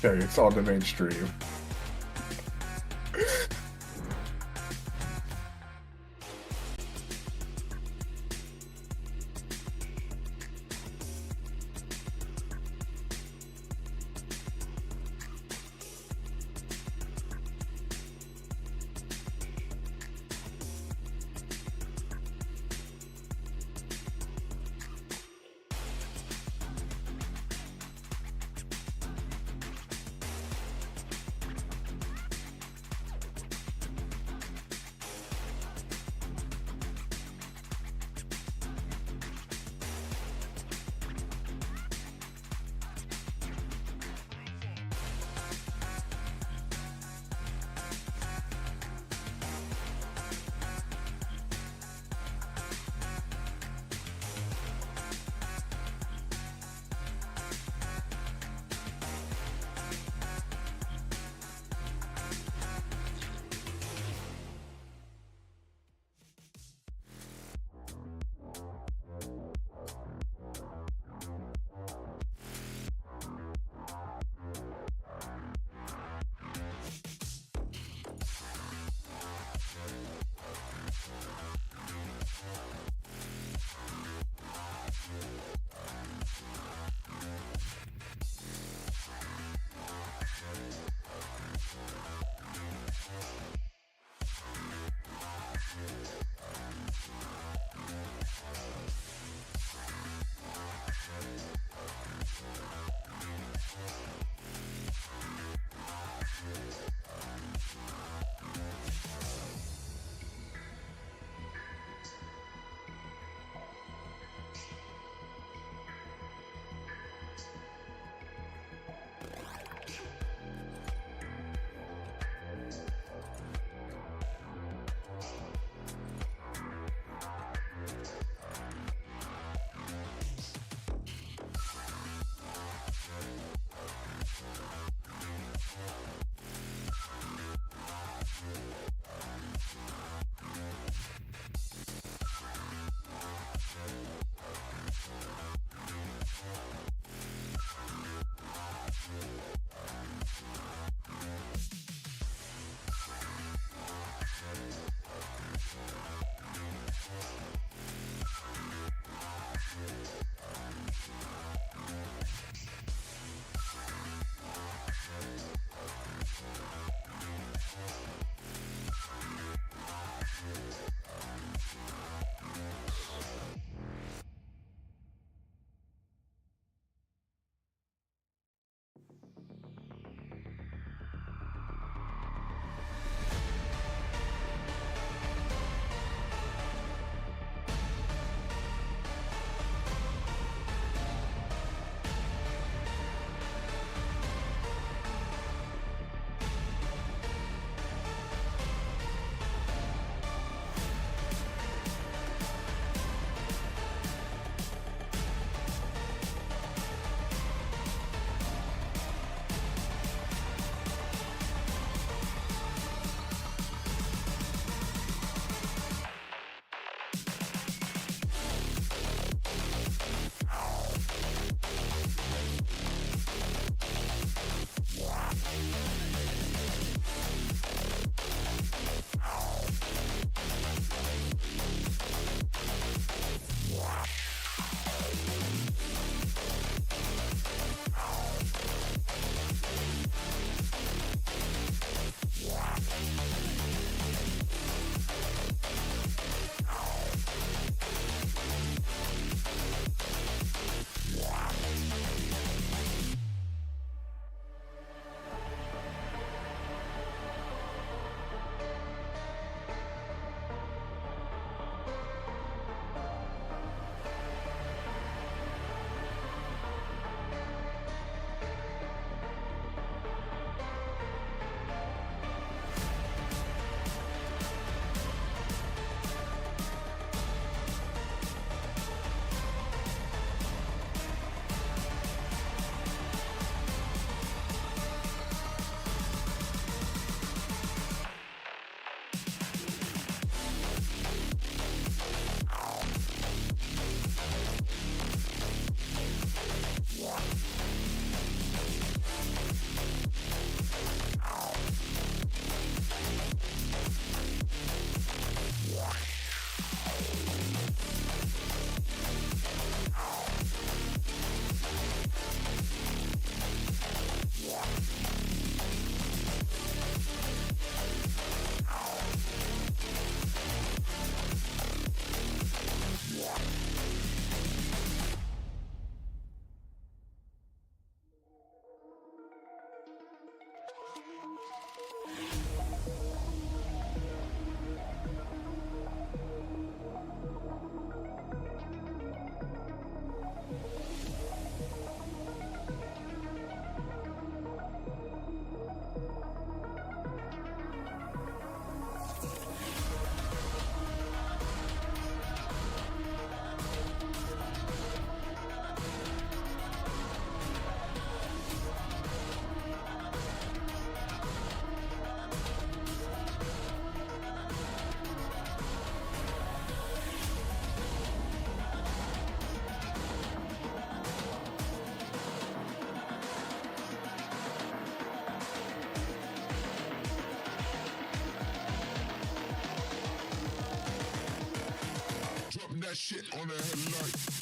Okay, it's on the mainstream. that shit on the headlight.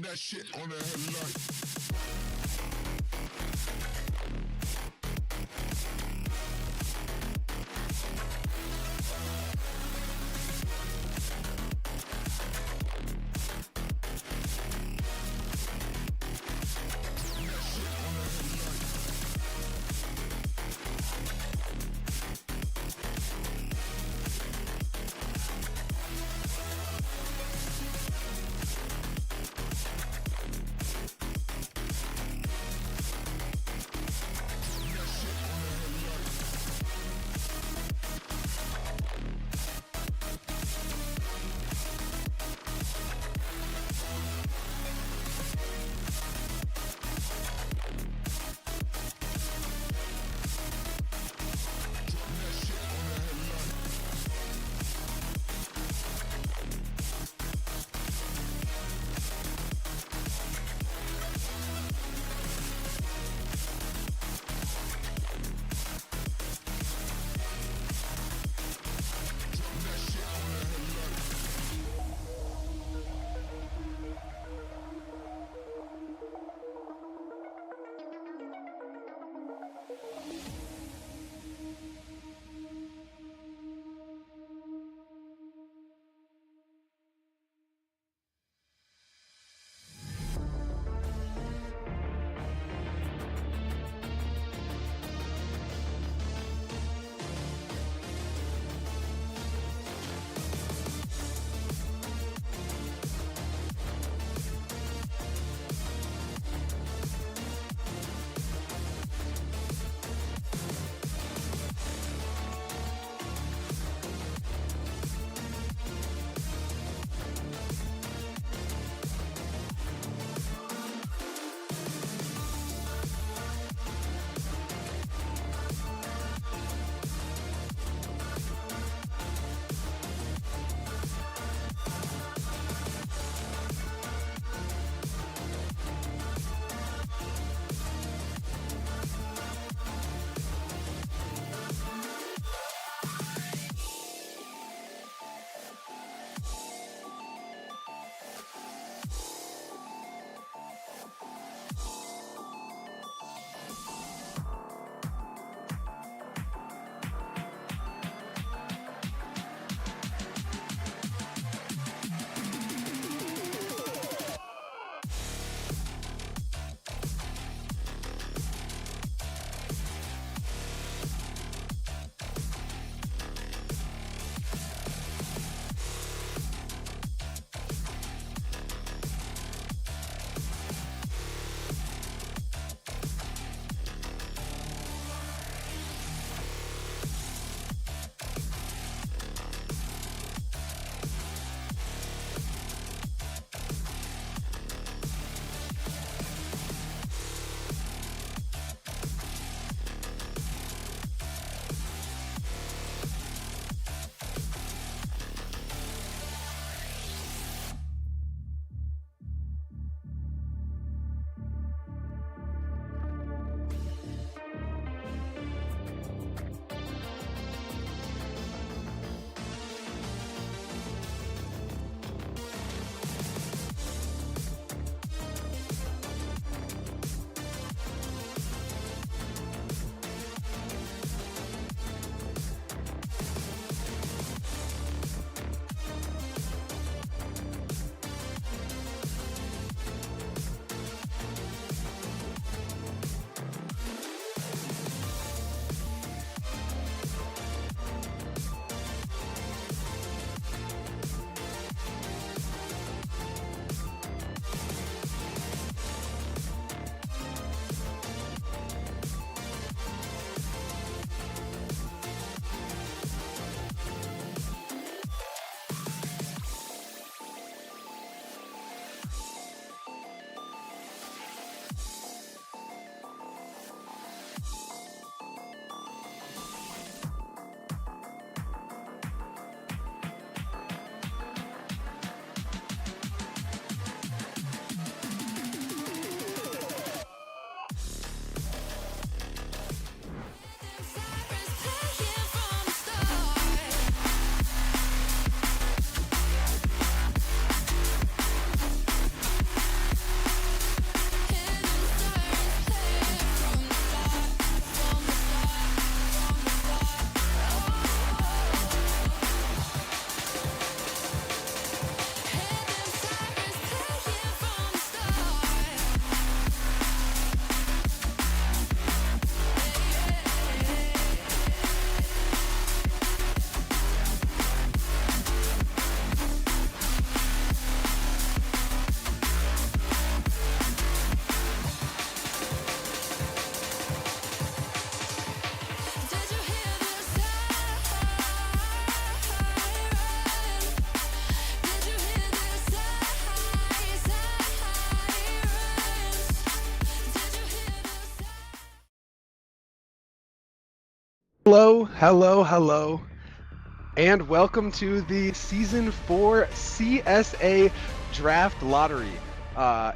That shit on the headlight. Hello, and welcome to the Season 4 CSA Draft Lottery.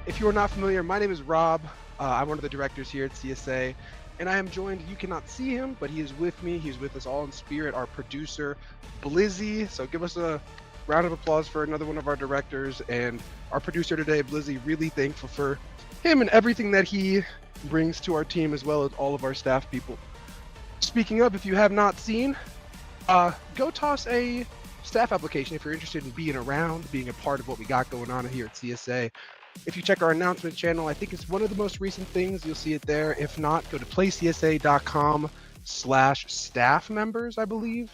If you are not familiar, my name is Rob. I'm one of the directors here at CSA, and I am joined, you cannot see him, but he is with me. He's with us all in spirit, our producer, Blizzy. So give us a round of applause for another one of our directors and our producer today, Blizzy. Really thankful for him and everything that he brings to our team, as well as all of our staff people. Speaking of, if you have not seen, go toss a staff application if you're interested in being around, being a part of what we got going on here at CSA. If you check our announcement channel, I think it's one of the most recent things. You'll see it there. If not, go to playcsa.com/staff members, I believe,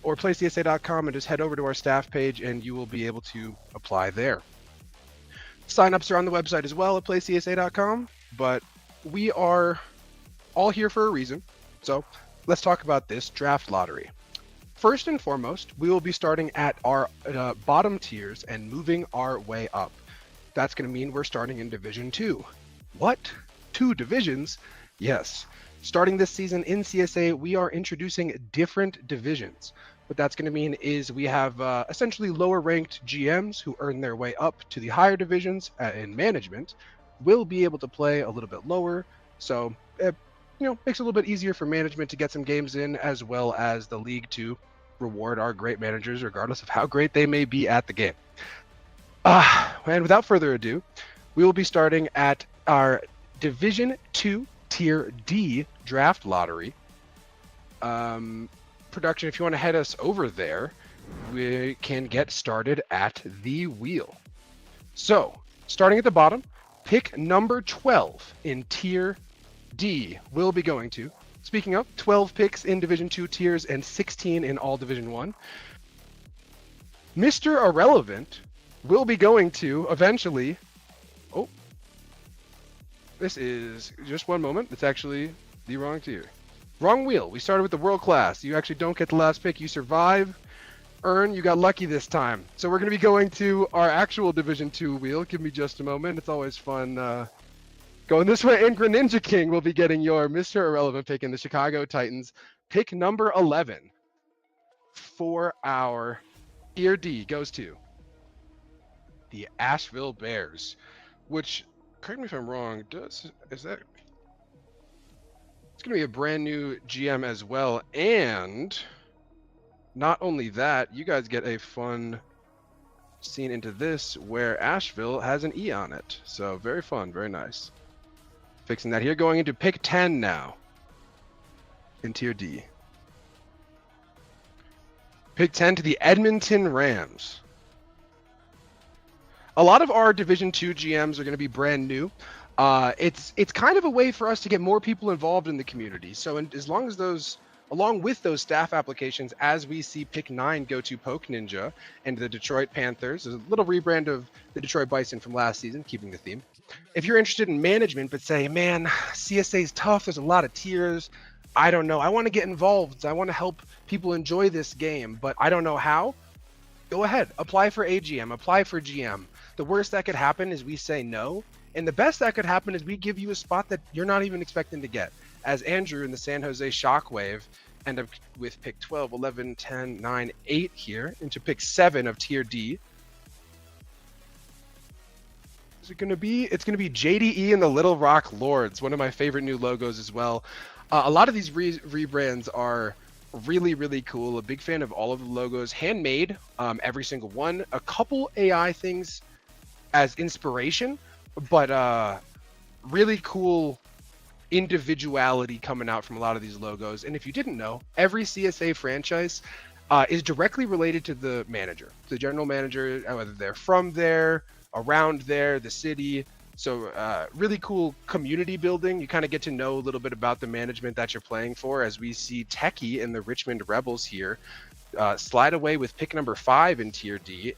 or playcsa.com and just head over to our staff page and you will be able to apply there. Sign-ups are on the website as well at playcsa.com, but we are all here for a reason. So let's talk about this draft lottery. First and foremost, we will be starting at our bottom tiers and moving our way up. That's going to mean we're starting in Division 2. What? 2 divisions? Yes. Starting this season in CSA, we are introducing different divisions. What that's going to mean is we have essentially lower ranked GMs who earn their way up to the higher divisions in management will be able to play a little bit lower. So, makes it a little bit easier for management to get some games in, as well as the league to reward our great managers, regardless of how great they may be at the game. And without further ado, we will be starting at our Division 2 Tier D draft lottery. Production, if you want to head us over there, we can get started at the wheel. So, starting at the bottom, pick number 12 in Tier D will be going to, speaking of, 12 picks in Division 2 tiers and 16 in all Division 1. Mr. Irrelevant will be going to, eventually, this is, just one moment, it's actually the wrong tier. Wrong wheel. We started with the world class. You actually don't get the last pick. You survive. Earn, you got lucky this time. So we're going to be going to our actual Division 2 wheel. Give me just a moment. It's always fun going this way. And Greninja King will be getting your Mr. Irrelevant pick in the Chicago Titans. Pick number 11 for our Tier D goes to the Asheville Bears, which, correct me if I'm wrong, it's going to be a brand new GM as well. And not only that, you guys get a fun scene into this where Asheville has an E on it. So very fun, very nice. Fixing that here, going into pick 10 now in Tier D. Pick 10 to the Edmonton Rams. A lot of our Division 2 GMs are going to be brand new. It's kind of a way for us to get more people involved in the community. So as long as those, along with those staff applications, as we see pick 9 go to Poke Ninja and the Detroit Panthers, there's a little rebrand of the Detroit Bison from last season, keeping the theme. If you're interested in management but say, man, CSA is tough, there's a lot of tiers, I don't know, I want to get involved, I want to help people enjoy this game, but I don't know how, go ahead, apply for AGM, apply for GM. The worst that could happen is we say no, and the best that could happen is we give you a spot that you're not even expecting to get. As Andrew in the San Jose Shockwave end up with pick 12, 11, 10, 9, 8 here into pick 7 of Tier D. Is it going to be? It's going to be JDE and the Little Rock Lords, one of my favorite new logos as well. A lot of these rebrands are really, really cool. A big fan of all of the logos, handmade, every single one. A couple AI things as inspiration, but really cool individuality coming out from a lot of these logos. And if you didn't know, every CSA franchise is directly related to the manager, the general manager, whether they're from there, around there, the city. So really cool community building. You kind of get to know a little bit about the management that you're playing for, as we see Techie and the Richmond Rebels here slide away with pick number 5 in Tier D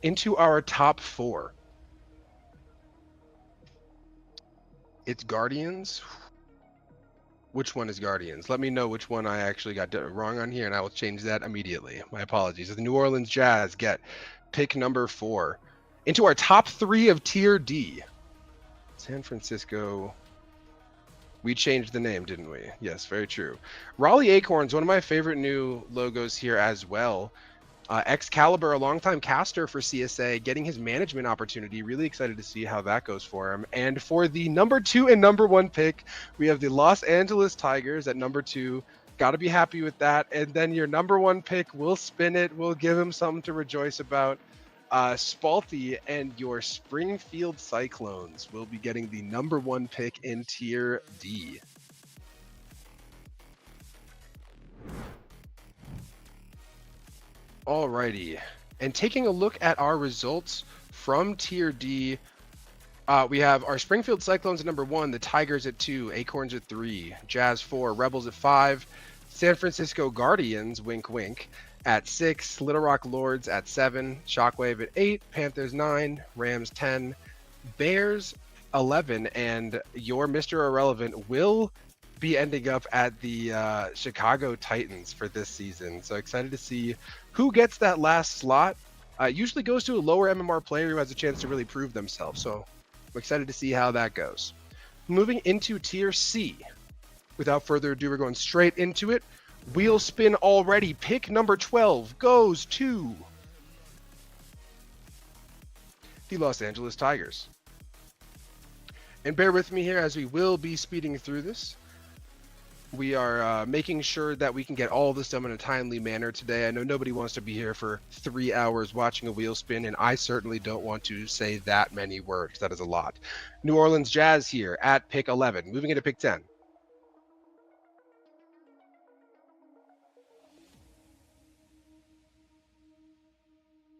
into our top 4. It's Guardians. Which one is Guardians? Let me know which one I actually got wrong on here, and I will change that immediately. My apologies. The New Orleans Jazz get pick number 4 into our top 3 of Tier D. San Francisco We changed the name, didn't we? Yes, very true. Raleigh Acorns, one of my favorite new logos here as well. Excalibur, a longtime caster for CSA, getting his management opportunity. Really excited to see how that goes for him. And for the number 2 and number 1 pick, we have the Los Angeles Tigers at number 2. Got to be happy with that. And then your number 1 pick, we'll spin it. We'll give him something to rejoice about. Spalty and your Springfield Cyclones will be getting the number 1 pick in Tier D. Alrighty, and taking a look at our results from Tier D, we have our Springfield Cyclones at number 1, the Tigers at 2, Acorns at 3, Jazz 4, Rebels at 5, San Francisco Guardians, wink wink, at 6, Little Rock Lords at 7, Shockwave at 8, Panthers 9, Rams 10, Bears 11, and your Mr. Irrelevant will be ending up at the Chicago Titans for this season. So excited to see who gets that last slot. Usually goes to a lower MMR player who has a chance to really prove themselves. So I'm excited to see how that goes. Moving into Tier C. Without further ado, we're going straight into it. Wheel spin already. Pick number 12 goes to the Los Angeles Tigers. And bear with me here as we will be speeding through this. We are making sure that we can get all of this done in a timely manner today. I know nobody wants to be here for 3 hours watching a wheel spin, and I certainly don't want to say that many words. That is a lot. New Orleans Jazz here at pick 11. Moving into pick 10.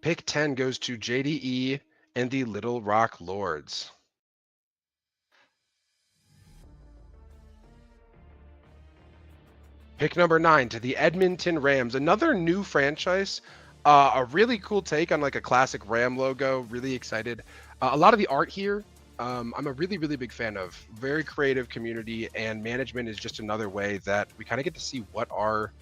Pick 10 goes to JDE and the Little Rock Lords. Pick number 9 to the Edmonton Rams, another new franchise. A really cool take on like a classic Ram logo. Really excited. A lot of the art here, I'm a really big fan of. Very creative community, and management is just another way that we kind of get to see what our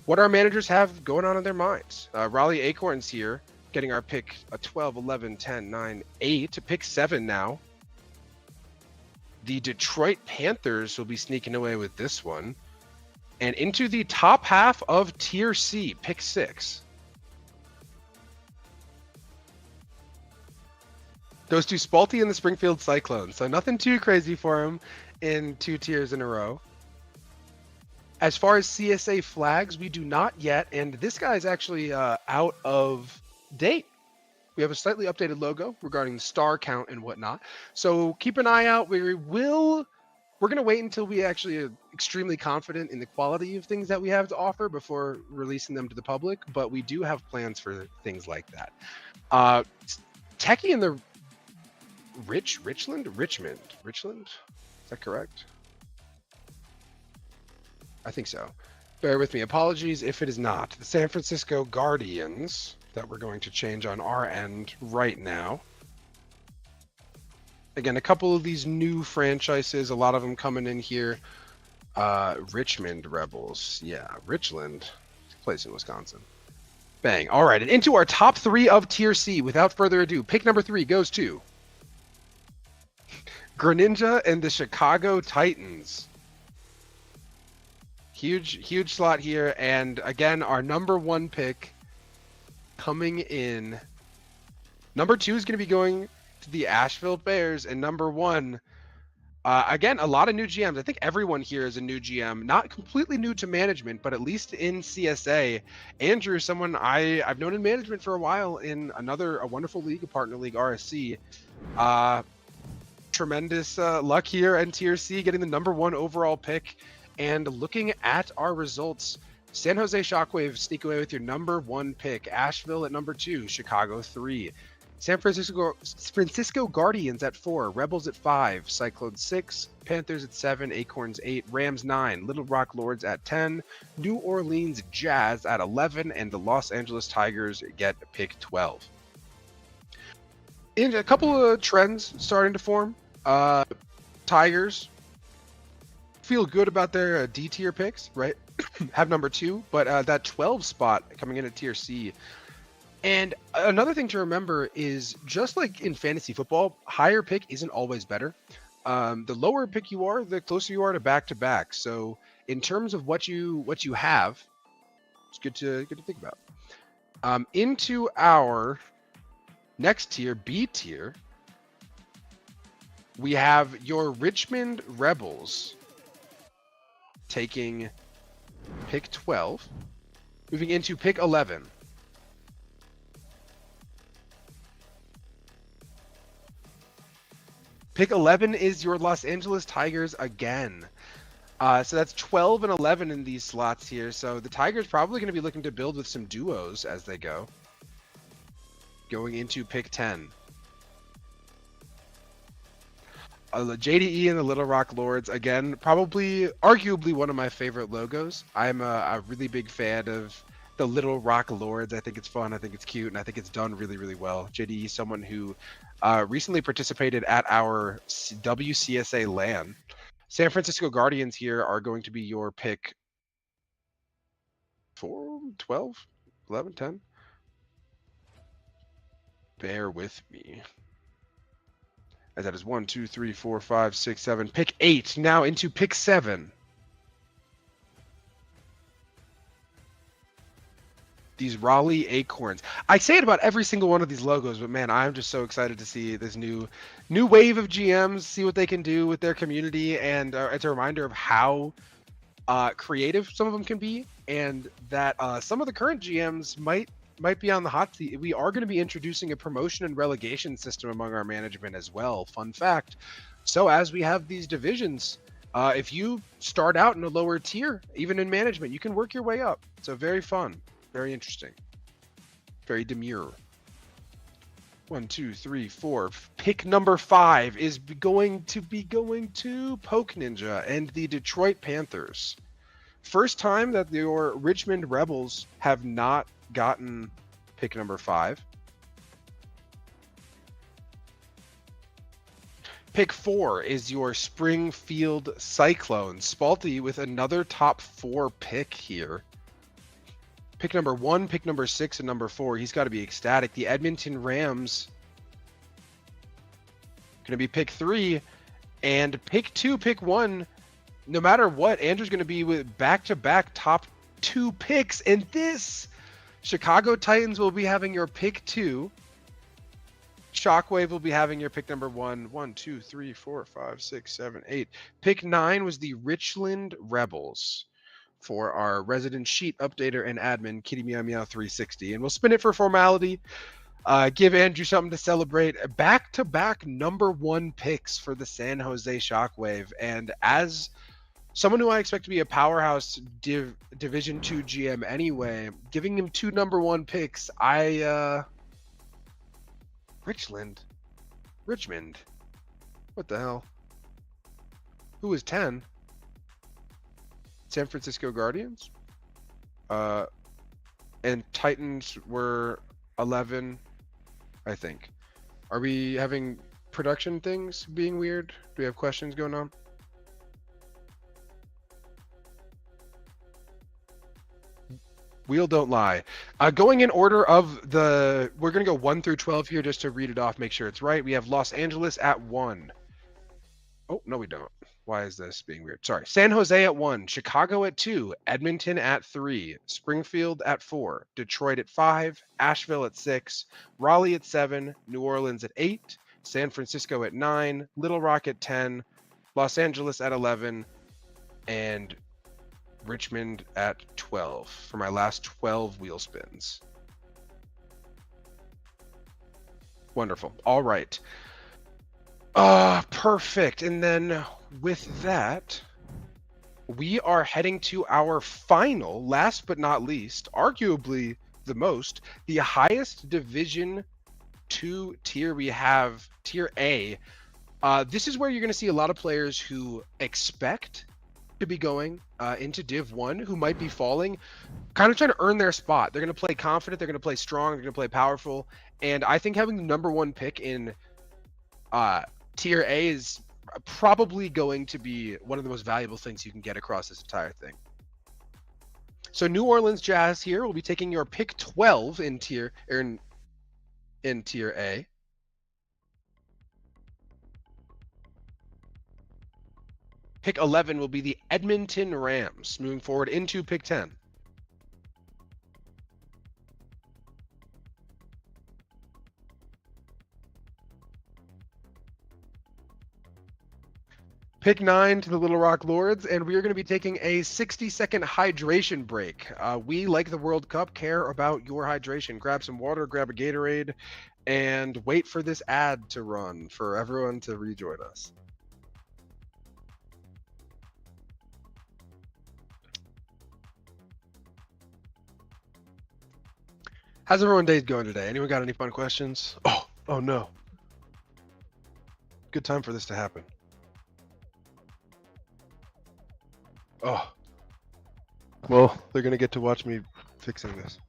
managers have going on in their minds. Raleigh Acorns here, getting our pick 12, 11, 10, 9, 8 to pick 7 now. The Detroit Panthers will be sneaking away with this one. And into the top half of Tier C, pick 6. Goes to Spalty and the Springfield Cyclones. So nothing too crazy for him in 2 tiers in a row. As far as CSA flags, we do not yet. And this guy is actually out of date. We have a slightly updated logo regarding the star count and whatnot. So keep an eye out. We're going to wait until we actually are extremely confident in the quality of things that we have to offer before releasing them to the public, but we do have plans for things like that. Techie in the Richmond? Is that correct? I think so. Bear with me. Apologies if it is not. The San Francisco Guardians that we're going to change on our end right now. Again, a couple of these new franchises, a lot of them coming in here. Richmond Rebels. Yeah, Richland. Place in Wisconsin. Bang. All right, and into our top 3 of Tier C. Without further ado, pick number 3 goes to Greninja and the Chicago Titans. Huge slot here. And again, our number 1 pick coming in. Number 2 is going to be going to the Asheville Bears, and number 1, again, a lot of new GMs. I think everyone here is a new GM, not completely new to management, but at least in CSA. Andrew, someone I've known in management for a while in a wonderful league, a partner league, RSC. Tremendous luck here in Tier C, getting the number 1 overall pick. And looking at our results, San Jose Shockwave sneak away with your number 1 pick. Asheville at number 2, Chicago 3. San Francisco Guardians at 4, Rebels at 5, Cyclones 6, Panthers at 7, Acorns 8, Rams 9, Little Rock Lords at 10, New Orleans Jazz at 11, and the Los Angeles Tigers get pick 12. And a couple of trends starting to form. Tigers feel good about their D tier picks, right? Have number 2, but that 12 spot coming in at Tier C. And another thing to remember is, just like in fantasy football, higher pick isn't always better. The lower pick you are, the closer you are to back to back. So in terms of what you have, it's good to think about. Into our next tier, B tier, we have your Richmond Rebels taking pick 12, moving into pick 11. Pick 11 is your Los Angeles Tigers again. So that's 12 and 11 in these slots here. So the Tigers probably going to be looking to build with some duos as they go. Going into pick 10. JDE and the Little Rock Lords, again, probably, arguably one of my favorite logos. I'm a really big fan of the Little Rock Lords. I think it's fun, I think it's cute, and I think it's done really, really well. JDE is someone who recently participated at our WCSA LAN. San Francisco Guardians here are going to be your pick 4, 12, 11, 10. Bear with me. As that is 1, 2, 3, 4, 5, 6, 7. Pick 8. Now into pick 7. These Raleigh Acorns. I say it about every single one of these logos, but man, I'm just so excited to see this new wave of GMs, see what they can do with their community, and it's a reminder of how creative some of them can be, and that some of the current GMs might be on the hot seat. We are going to be introducing a promotion and relegation system among our management as well. Fun fact. So as we have these divisions, if you start out in a lower tier, even in management, you can work your way up. So very fun, very interesting, very demure. 1, 2, 3, 4. Pick number 5 is going to Poke Ninja and the Detroit Panthers. First time that your Richmond Rebels have not gotten pick number 5. Pick 4 is your Springfield Cyclones. Spalty with another top 4 pick here. Pick number 1, pick number 6, and number 4. He's got to be ecstatic. The Edmonton Rams going to be pick 3, and pick 2, pick 1. No matter what, Andrew's going to be with back-to-back top 2 picks, and this Chicago Titans will be having your pick 2. Shockwave will be having your pick number 1. 1, 2, 3, 4, 5, 6, 7, 8. Pick 9 was the Richland Rebels for our resident sheet updater and admin, Kitty Meow Meow 360. And we'll spin it for formality. Give Andrew something to celebrate. Back-to-back number 1 picks for the San Jose Shockwave. And as someone who I expect to be a powerhouse Division 2 GM anyway, giving him 2 number 1 picks, Richmond? What the hell? Who is 10? San Francisco Guardians? And Titans were 11, I think. Are we having production things being weird? Do we have questions going on? Wheel don't lie. Going in order of we're going to go 1 through 12 here just to read it off, make sure it's right. We have Los Angeles at 1. Oh, no, we don't. Why is this being weird? Sorry. San Jose at 1, Chicago at 2, Edmonton at 3, Springfield at 4, Detroit at 5, Asheville at 6, Raleigh at 7, New Orleans at 8, San Francisco at 9, Little Rock at 10, Los Angeles at 11, and Richmond at 12 for my last 12 wheel spins. Wonderful. All right. Perfect. And then with that, we are heading to our final, last but not least, arguably the highest Division 2 tier we have, Tier A. This is where you're going to see a lot of players who expect to be going into Div 1, who might be falling, kind of trying to earn their spot. They're going to play confident, they're going to play strong, they're going to play powerful, and I think having the number 1 pick in Tier A is probably going to be one of the most valuable things you can get across this entire thing. So New Orleans Jazz here will be taking your pick 12 in Tier A. Pick 11 will be the Edmonton Rams, moving forward into pick 10. Pick 9 to the Little Rock Lords, and we are going to be taking a 60-second hydration break. We, like the World Cup, care about your hydration. Grab some water, grab a Gatorade, and wait for this ad to run for everyone to rejoin us. How's everyone's day going today? Anyone got any fun questions? Oh no. Good time for this to happen. Oh. Well, they're going to get to watch me fixing this.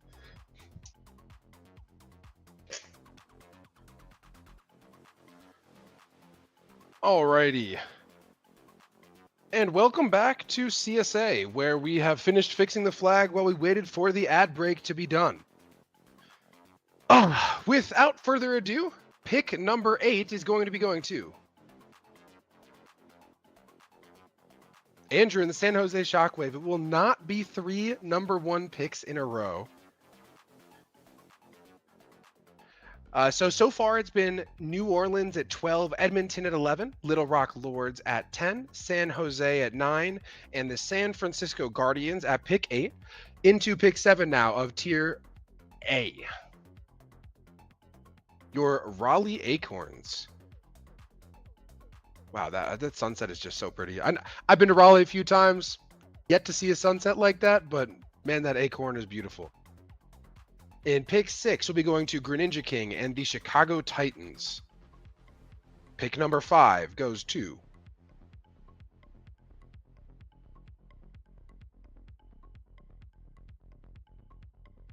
Alrighty. And welcome back to CSA, where we have finished fixing the flag while we waited for the ad break to be done. Without further ado, pick number 8 is going to be going to Andrew in the San Jose Shockwave. It will not be 3 number 1 picks in a row. So far it's been New Orleans at 12, Edmonton at 11, Little Rock Lords at 10, San Jose at 9, and the San Francisco Guardians at pick 8. Into pick 7 now of Tier A. Your Raleigh Acorns. Wow, that sunset is just so pretty. I've been to Raleigh a few times, yet to see a sunset like that, but man, that acorn is beautiful. In pick 6, we'll be going to Greninja King and the Chicago Titans. Pick number 5 goes to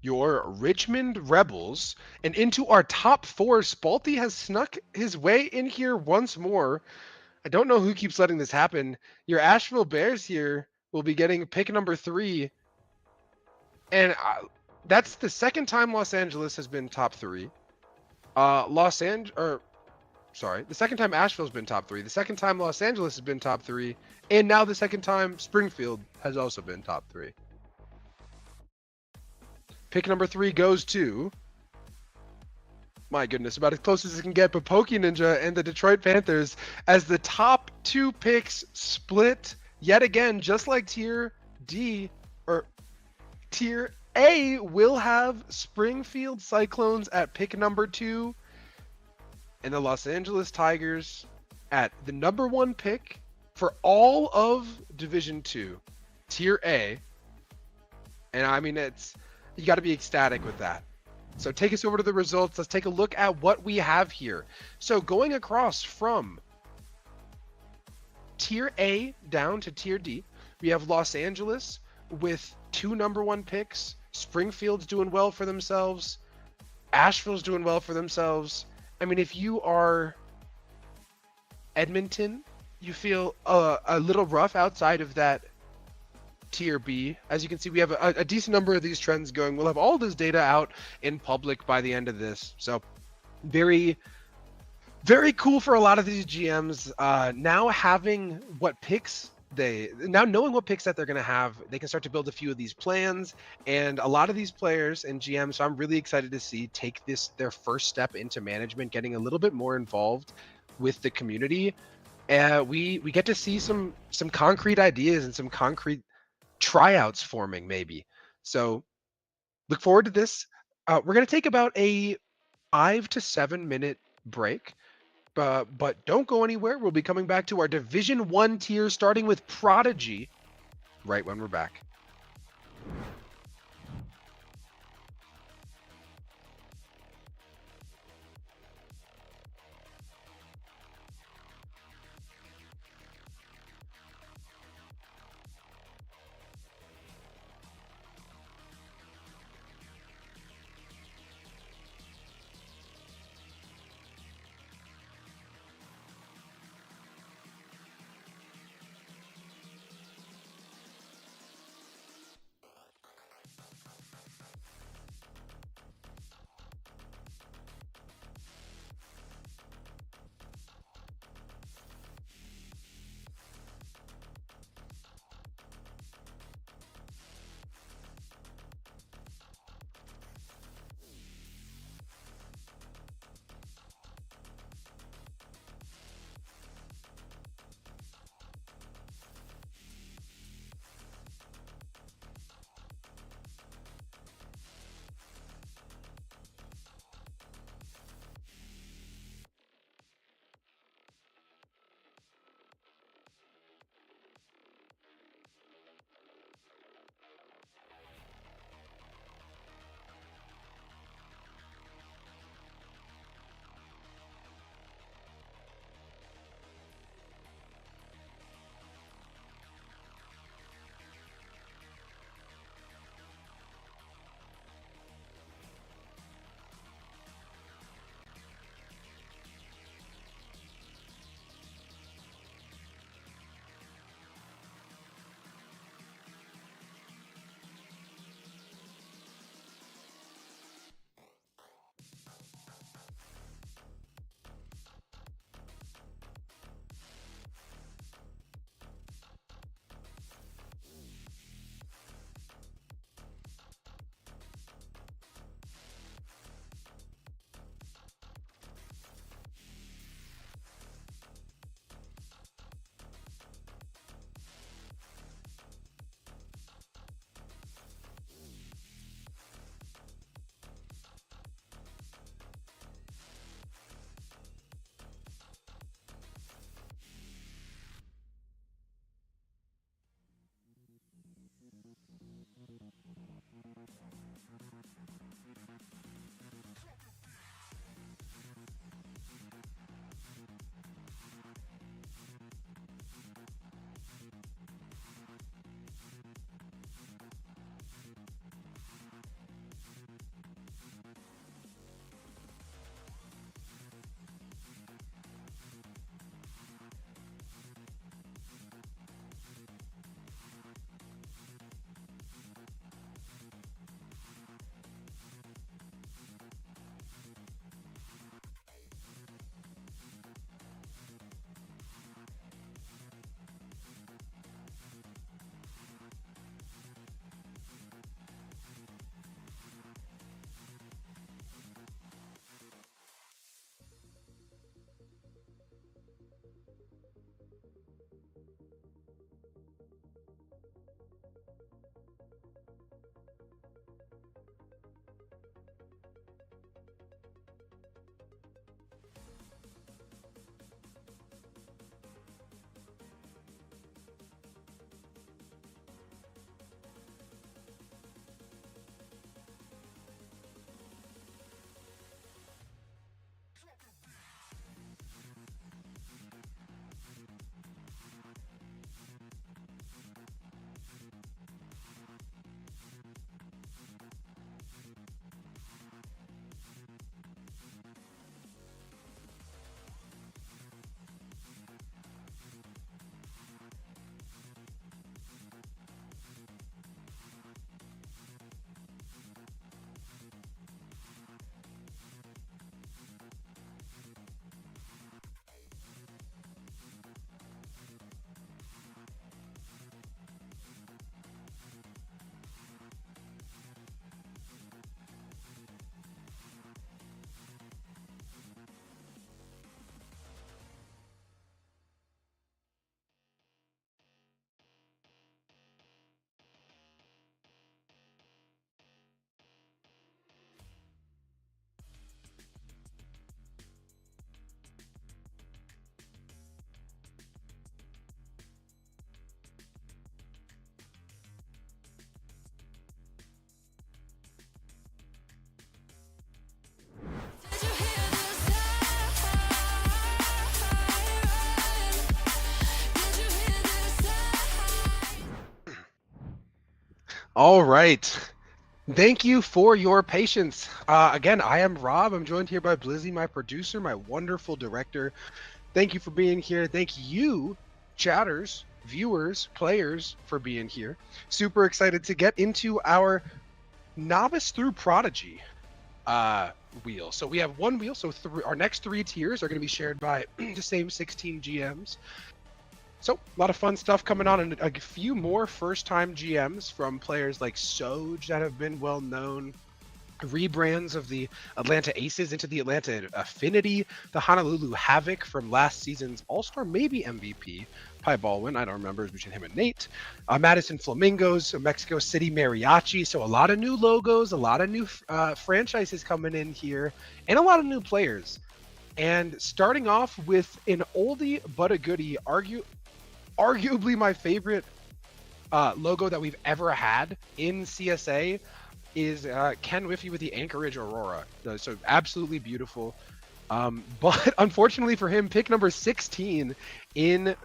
your Richmond Rebels. And into our top 4, Spalty has snuck his way in here once more. I don't know who keeps letting this happen. Your Asheville Bears here will be getting pick number 3. And that's the second time Los Angeles has been top 3. The second time Asheville's been top 3. The second time Los Angeles has been top 3. And now the second time Springfield has also been top 3. Pick number 3 goes to, my goodness, about as close as it can get, but Poke Ninja and the Detroit Panthers as the top 2 picks split yet again, just like Tier D, or Tier A will have Springfield Cyclones at pick number 2 and the Los Angeles Tigers at the number 1 pick for all of Division 2, Tier A. And I mean, you got to be ecstatic with that. So take us over to the results. Let's take a look at what we have here. So going across from Tier A down to Tier D, we have Los Angeles with 2 number 1 picks. Springfield's doing well for themselves. Asheville's doing well for themselves. I mean, if you are Edmonton, you feel a little rough outside of that Tier B. As you can see, we have a decent number of these trends going. We'll have all this data out in public by the end of this. So very, very cool for a lot of these GMs. Now having what picks knowing what picks that they're going to have, they can start to build a few of these plans. And a lot of these players and GMs, so I'm really excited to see take their first step into management, getting a little bit more involved with the community. We get to see some concrete ideas and some concrete tryouts forming, maybe. So look forward to this. We're going to take about a 5 to 7 minute break. But don't go anywhere. We'll be coming back to our Division 1 tier, starting with Prodigy, right when we're back. All right. Thank you for your patience. Again, I am Rob. I'm joined here by Blizzy, my producer, my wonderful director. Thank you for being here. Thank you, chatters, viewers, players, for being here. Super excited to get into our novice through prodigy wheel. So we have one wheel. So our next three tiers are going to be shared by the same 16 GMs. So a lot of fun stuff coming on, and a few more first-time GMs from players like Soj that have been well known. Rebrands of the Atlanta Aces into the Atlanta Affinity, the Honolulu Havoc from last season's All-Star, maybe MVP, Pi Baldwin, I don't remember, it was between him and Nate. Madison Flamingos, Mexico City Mariachi, so a lot of new logos, a lot of new franchises coming in here, and a lot of new players. And starting off with an oldie but a goodie, arguably my favorite logo that we've ever had in CSA is Ken Whiffy with the Anchorage Aurora. So absolutely beautiful. But unfortunately for him, pick number 16 in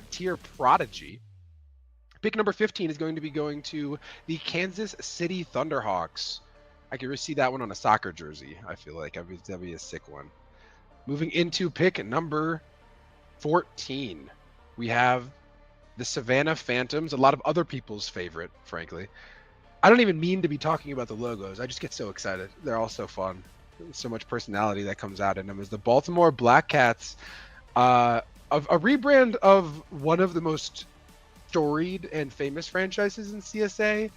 tier Prodigy. Pick number 15 is going to be going to the Kansas City Thunderhawks. I could see that one on a soccer jersey, I feel like. That'd be a sick one. Moving into pick number 14, we have the Savannah Phantoms, a lot of other people's favorite, frankly. I don't even mean to be talking about the logos. I just get so excited. They're all so fun. There's so much personality that comes out in them. Is the Baltimore Black Cats, a rebrand of one of the most storied and famous franchises in CSA.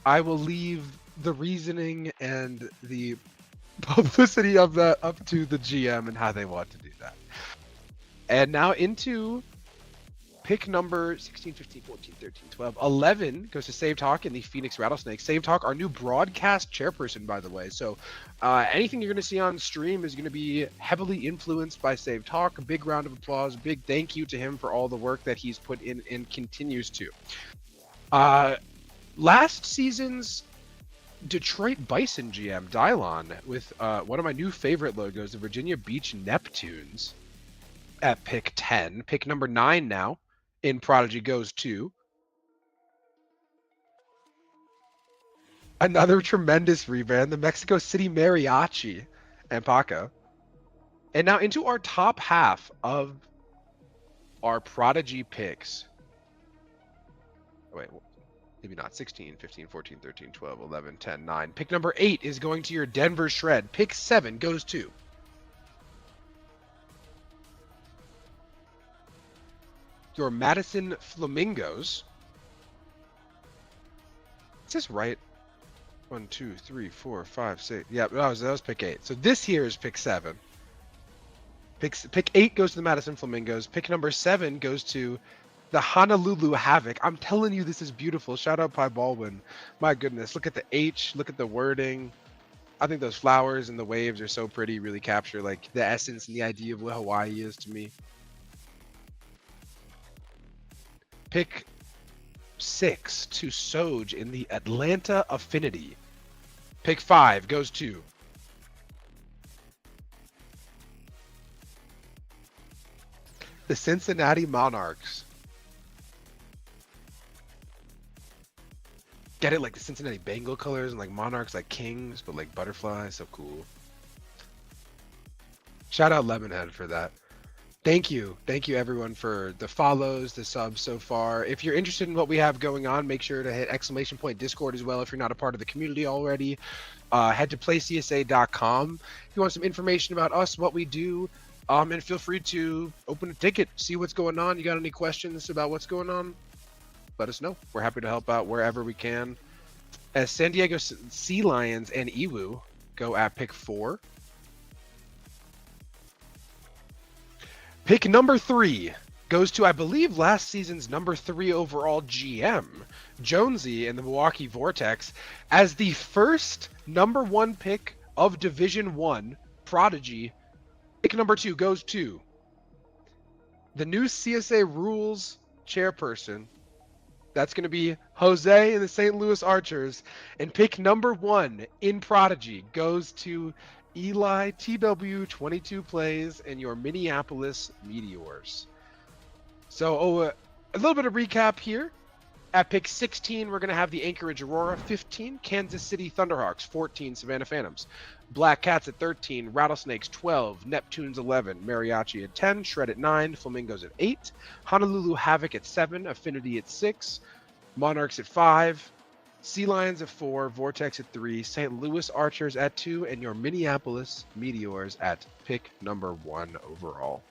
I will leave the reasoning and the publicity of that up to the GM and how they want to do that. And now into pick number 16, 15, 14, 13, 12. 11 goes to Save Talk and the Phoenix Rattlesnake. Save Talk, our new broadcast chairperson, by the way. So anything you're going to see on stream is going to be heavily influenced by Save Talk. A big round of applause. Big thank you to him for all the work that he's put in and continues to. Last season's Detroit Bison GM, Dylon, with one of my new favorite logos, the Virginia Beach Neptunes, at pick 10. Pick number 9 now in Prodigy goes to another tremendous rebrand, the Mexico City Mariachi and Paco. And now into our top half of our Prodigy picks. Oh, wait, maybe not. 16, 15, 14, 13, 12, 11, 10, 9. Pick number 8 is going to your Denver Shred. Pick 7 goes to your Madison Flamingos. Is this right? 1, 2, 3, 4, 5, 6. Yeah, that was pick 8. So this here is pick 7. Pick 8 goes to the Madison Flamingos. Pick number 7 goes to the Honolulu Havoc. I'm telling you, this is beautiful. Shout out Pi Baldwin. My goodness, look at the H. Look at the wording. I think those flowers and the waves are so pretty. Really capture like the essence and the idea of what Hawaii is to me. Pick 6 to Soj in the Atlanta Affinity. Pick 5 goes to the Cincinnati Monarchs. Get it, like the Cincinnati Bengal colors and like Monarchs like kings, but like butterflies. So cool. Shout out Lemonhead for that. Thank you everyone for the follows, the subs so far. If you're interested in what we have going on, make sure to hit ! Discord as well if you're not a part of the community already. Head to playcsa.com if you want some information about us, what we do, and feel free to open a ticket, see what's going on. You got any questions about what's going on? Let us know. We're happy to help out wherever we can. As San Diego Sea Lions and Iwu go at pick 4. Pick number 3 goes to, I believe, last season's number 3 overall GM, Jonesy and the Milwaukee Vortex, as the first number 1 pick of Division 1 Prodigy. Pick number 2 goes to the new CSA Rules chairperson. That's going to be Jose and the St. Louis Archers. And pick number 1 in Prodigy goes to Eli TW 22 plays and your Minneapolis Meteors. So a little bit of recap here. At pick 16, we're going to have the Anchorage Aurora. 15, Kansas City Thunderhawks. 14, Savannah Phantoms. Black Cats at 13, Rattlesnakes 12, Neptunes 11, Mariachi at 10, Shred at 9, Flamingos at 8, Honolulu Havoc at 7, Affinity at 6, Monarchs at 5, Sea Lions at 4, Vortex at 3, St. Louis Archers at 2, and your Minneapolis Meteors at pick number 1 overall.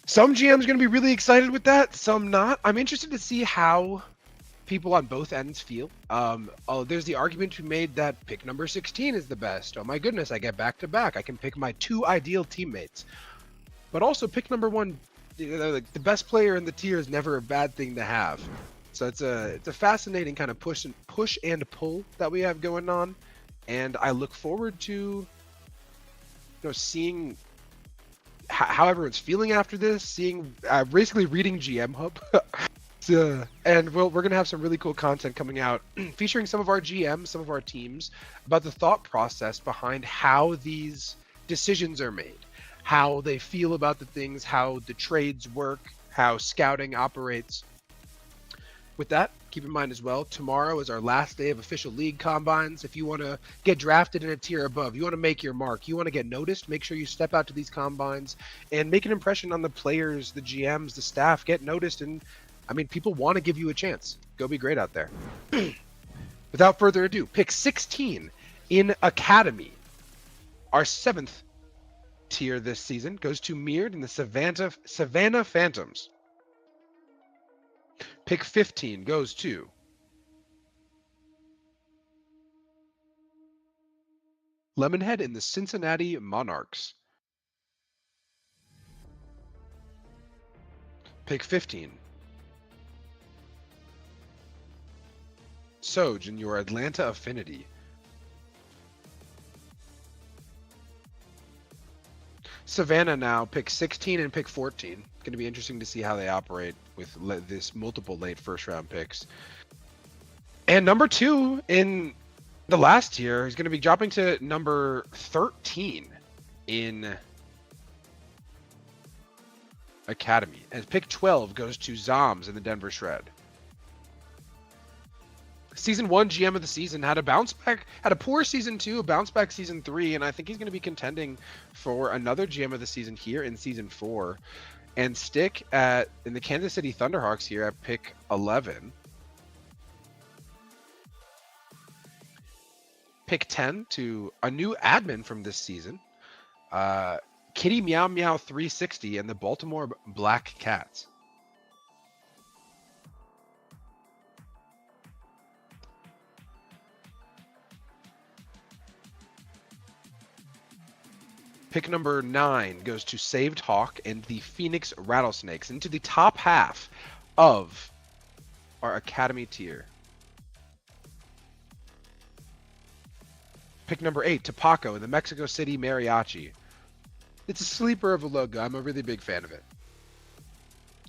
Some GMs are going to be really excited with that, some not. I'm interested to see how people on both ends feel. There's the argument to be made that pick number 16 is the best. Oh my goodness, I get back to back. I can pick my 2 ideal teammates. But also pick number 1, the best player in the tier is never a bad thing to have. So it's a fascinating kind of push and pull that we have going on, and I look forward to seeing how everyone's feeling after this, seeing basically reading GM Hub. And we're going to have some really cool content coming out featuring some of our GMs, some of our teams, about the thought process behind how these decisions are made, how they feel about the things, how the trades work, how scouting operates. With that, keep in mind as well, tomorrow is our last day of official league combines. If you want to get drafted in a tier above, you want to make your mark, you want to get noticed, make sure you step out to these combines and make an impression on the players, the GMs, the staff, get noticed. And I mean, people want to give you a chance. Go be great out there. Without further ado, pick 16 in Academy. Our 7th tier this season goes to Mirrored in the Savannah Phantoms. Pick 15 goes to Lemonhead in the Cincinnati Monarchs. Pick 15. Soj in your Atlanta Affinity. Savannah now, pick 16 and pick 14. It's going to be interesting to see how they operate with this multiple late first round picks. And number 2 in the last tier is going to be dropping to number 13 in Academy. And pick 12 goes to Zoms in the Denver Shred. Season 1 GM of the season, had a bounce back, had a poor season 2, a bounce back season 3, and I think he's going to be contending for another GM of the season here in season 4, and stick in the Kansas City Thunderhawks here at pick 11. Pick 10 to a new admin from this season, Kitty Meow Meow 360 and the Baltimore Black Cats. Pick number 9 goes to Saved Hawk and the Phoenix Rattlesnakes into the top half of our Academy tier. Pick number 8 to Paco and the Mexico City Mariachi. It's a sleeper of a logo. I'm a really big fan of it.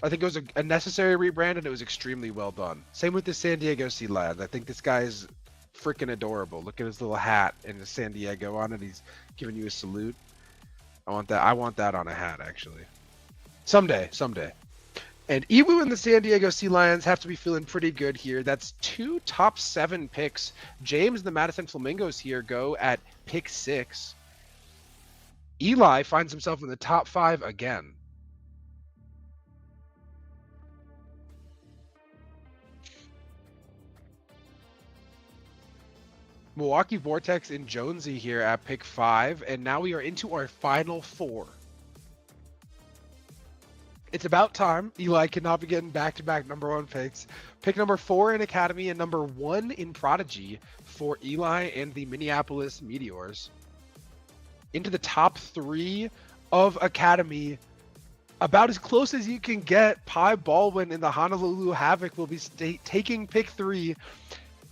I think it was a necessary rebrand and it was extremely well done. Same with the San Diego Sea Lions. I think this guy is freaking adorable. Look at his little hat and the San Diego on it. He's giving you a salute. I want that on a hat, actually. Someday. And Iwu and the San Diego Sea Lions have to be feeling pretty good here. That's 2 top 7 picks. James and the Madison Flamingos here go at pick 6. Eli finds himself in the top 5 again. Milwaukee Vortex and Jonesy here at pick 5, and now we are into our final 4. It's about time. Eli cannot be getting back-to-back number 1 picks. Pick number 4 in Academy and number 1 in Prodigy for Eli and the Minneapolis Meteors. Into the top 3 of Academy, about as close as you can get. Pi Baldwin and the Honolulu Havoc will be taking pick 3.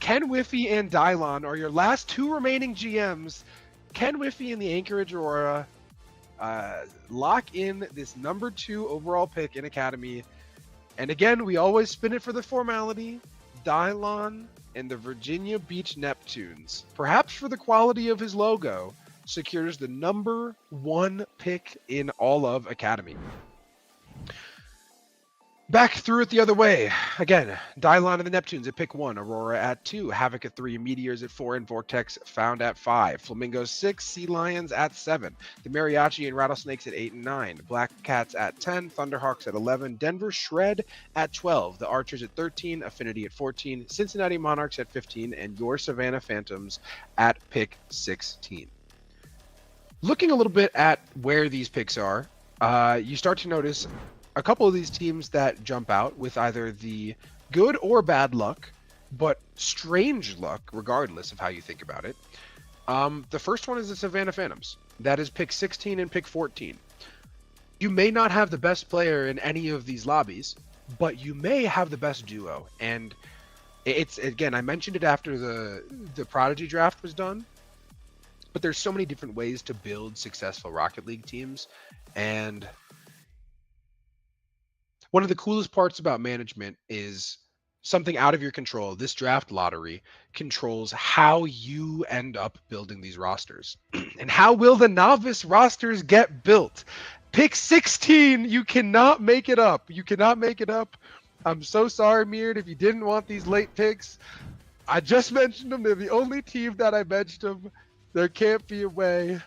Ken Whiffy and Dylon are your last 2 remaining GMs. Ken Whiffy and the Anchorage Aurora lock in this number 2 overall pick in Academy. And again, we always spin it for the formality. Dylon and the Virginia Beach Neptunes, perhaps for the quality of his logo, secures the number 1 pick in all of Academy. Back through it the other way. Again, Dylon and the Neptunes at pick 1, Aurora at 2, Havoc at 3, Meteors at 4, and Vortex found at 5. Flamingos 6, Sea Lions at 7, the Mariachi and Rattlesnakes at 8 and 9, Black Cats at 10, Thunderhawks at 11, Denver Shred at 12, the Archers at 13, Affinity at 14, Cincinnati Monarchs at 15, and your Savannah Phantoms at pick 16. Looking a little bit at where these picks are, you start to notice a couple of these teams that jump out with either the good or bad luck, but strange luck, regardless of how you think about it. The first one is the Savannah Phantoms. That is pick 16 and pick 14. You may not have the best player in any of these lobbies, but you may have the best duo. And it's, again, I mentioned it after the Prodigy draft was done, but there's so many different ways to build successful Rocket League teams. And one of the coolest parts about management is something out of your control. This draft lottery controls how you end up building these rosters. And how will the novice rosters get built? Pick 16, you cannot make it up. You cannot make it up. I'm so sorry, Meard, if you didn't want these late picks. I just mentioned them. They're the only team that I mentioned them. There can't be a way.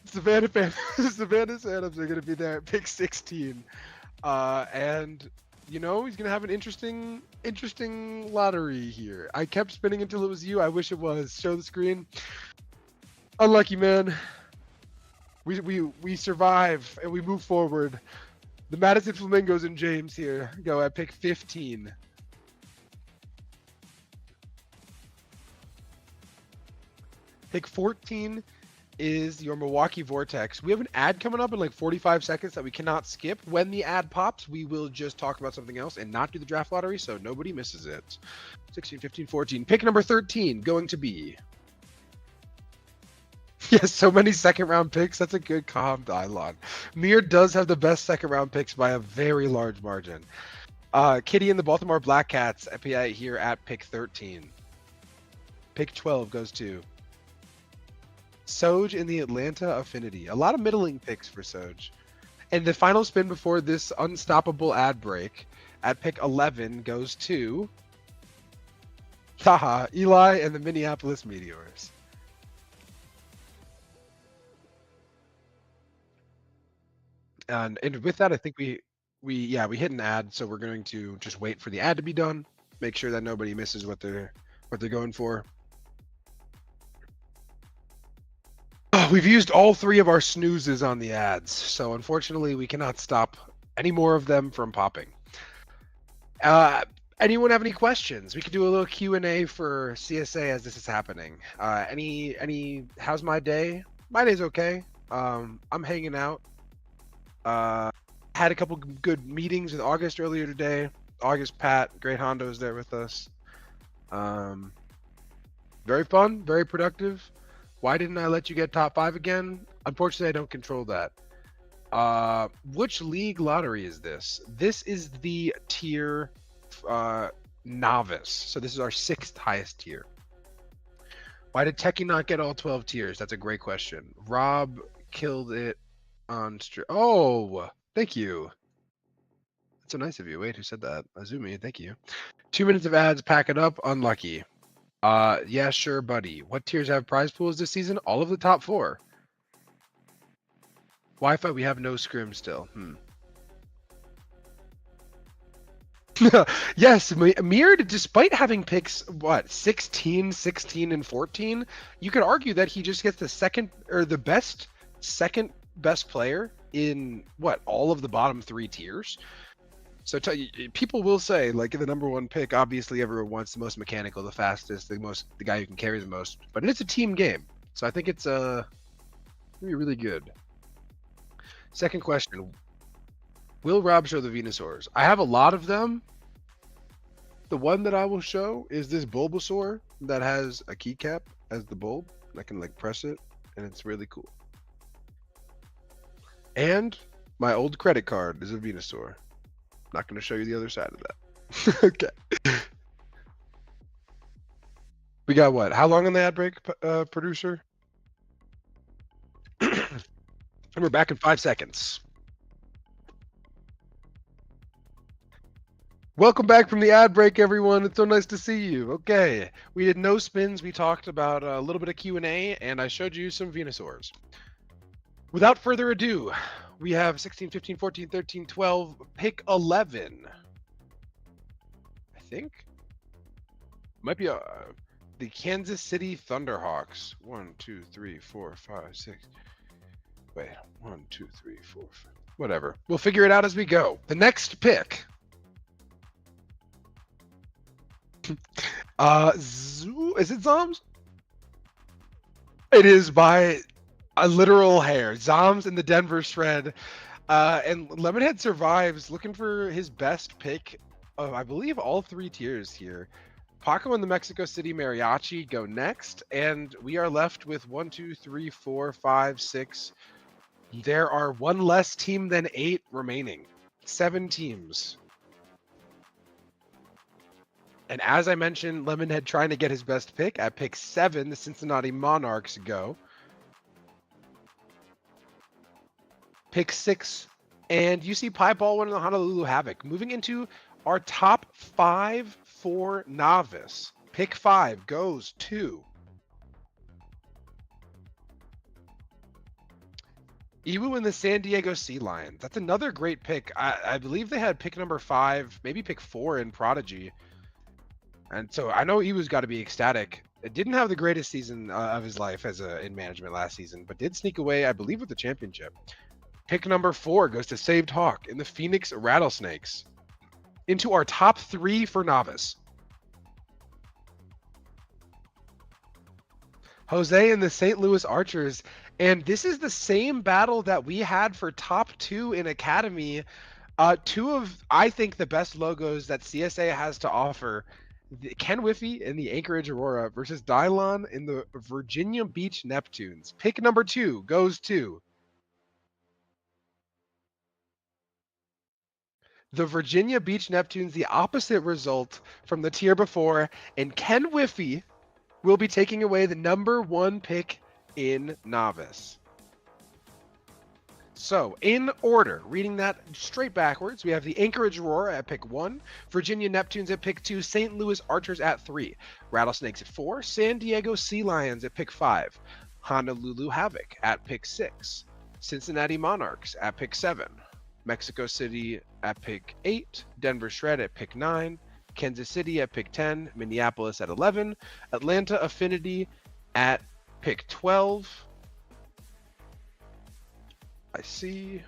Savannah Phantoms are going to be there at pick 16. And, you know, he's going to have an interesting lottery here. I kept spinning until it was you. I wish it was. Show the screen. Unlucky, man. We survive and we move forward. The Madison Flamingos and James here go at pick 15. Pick 14 is your Milwaukee Vortex. We have an ad coming up in like 45 seconds that we cannot skip. When the ad pops, we will just talk about something else and not do the draft lottery, so nobody misses it. 16, 15, 14. Pick number 13 going to be... Yes, so many second round picks. That's a good calm, Dylon. Mir does have the best second round picks by a very large margin. Kitty and the Baltimore Black Cats here at pick 13. Pick 12 goes to Soj in the Atlanta Affinity. A lot of middling picks for Soj. And the final spin before this unstoppable ad break at pick 11 goes to Eli and the Minneapolis Meteors. And with that, I think we hit an ad, so we're going to just wait for the ad to be done, make sure that nobody misses what they're going for. We've used all 3 of our snoozes on the ads, so unfortunately we cannot stop any more of them from popping. Anyone have any questions? We could do a little Q&A for CSA as this is happening. How's my day? My day's okay. I'm hanging out. Had a couple good meetings with August earlier today. August, Pat, Great Hondo is there with us. Very fun, very productive. Why didn't I let you get top 5 again? Unfortunately, I don't control that. Which league lottery is this? This is the tier novice. So this is our 6th highest tier. Why did Techie not get all 12 tiers? That's a great question. Rob killed it on Oh, thank you. That's so nice of you. Wait, who said that? Azumi, thank you. 2 minutes of ads, pack it up. Unlucky. Yeah, sure, buddy. What tiers have prize pools this season? All of the top 4. Wi-Fi, we have no scrim still. Yes, Mirrored, despite having picks, 16, 16, and 14, you could argue that he just gets the second best player in, all of the bottom 3 tiers. So people will say, like, in the number 1 pick, obviously everyone wants the most mechanical, the fastest, the guy who can carry the most. But it's a team game, so I think it's gonna be really good. Second question: will Rob show the Venusaurs? I have a lot of them. The one that I will show is this Bulbasaur that has a keycap as the bulb. I can press it, and it's really cool. And my old credit card is a Venusaur. Not going to show you the other side of that. Okay. We got what? How long on the ad break, producer? And we're back in 5 seconds. Welcome back from the ad break, everyone. It's so nice to see you. Okay, we did no spins. We talked about a little bit of Q&A, and I showed you some Venusaurs. Without further ado, we have 16, 15, 14, 13, 12, pick 11. I think. Might be the Kansas City Thunderhawks. 1, 2, 3, 4, 5, 6. Wait, 1, 2, 3, 4, 5. Whatever. We'll figure it out as we go. The next pick. Is it Zoms? It is by a literal hair. Zoms in the Denver Shred. And Lemonhead survives, looking for his best pick of, I believe, all 3 tiers here. Paco and the Mexico City Mariachi go next, and we are left with 1, 2, 3, 4, 5, 6. There are 1 less team than 8 remaining. 7 teams. And as I mentioned, Lemonhead trying to get his best pick. At pick 7, the Cincinnati Monarchs go. Pick 6, and UC Pieball winning the Honolulu Havoc. Moving into our top 5 for novice. Pick 5 goes to Iwu and the San Diego Sea Lions. That's another great pick. I believe they had pick number 5, maybe pick 4 in Prodigy. And so I know Iwu's got to be ecstatic. It didn't have the greatest season of his life as in management last season, but did sneak away, I believe, with the championship. Pick number 4 goes to Saved Hawk in the Phoenix Rattlesnakes. Into our top 3 for novice. Jose and the St. Louis Archers. And this is the same battle that we had for top 2 in Academy. 2 of, I think, the best logos that CSA has to offer. Ken Whiffy in the Anchorage Aurora versus Dylon in the Virginia Beach Neptunes. Pick number 2 goes to the Virginia Beach Neptunes, the opposite result from the tier before, and Ken Whiffy will be taking away the number 1 pick in novice. So, in order, reading that straight backwards, we have the Anchorage Aurora at pick 1, Virginia Neptunes at pick 2, St. Louis Archers at 3, Rattlesnakes at 4, San Diego Sea Lions at pick 5, Honolulu Havoc at pick 6, Cincinnati Monarchs at pick 7, Mexico City at pick 8, Denver Shred at pick 9, Kansas City at pick 10, Minneapolis at 11, Atlanta Affinity at pick 12. I see.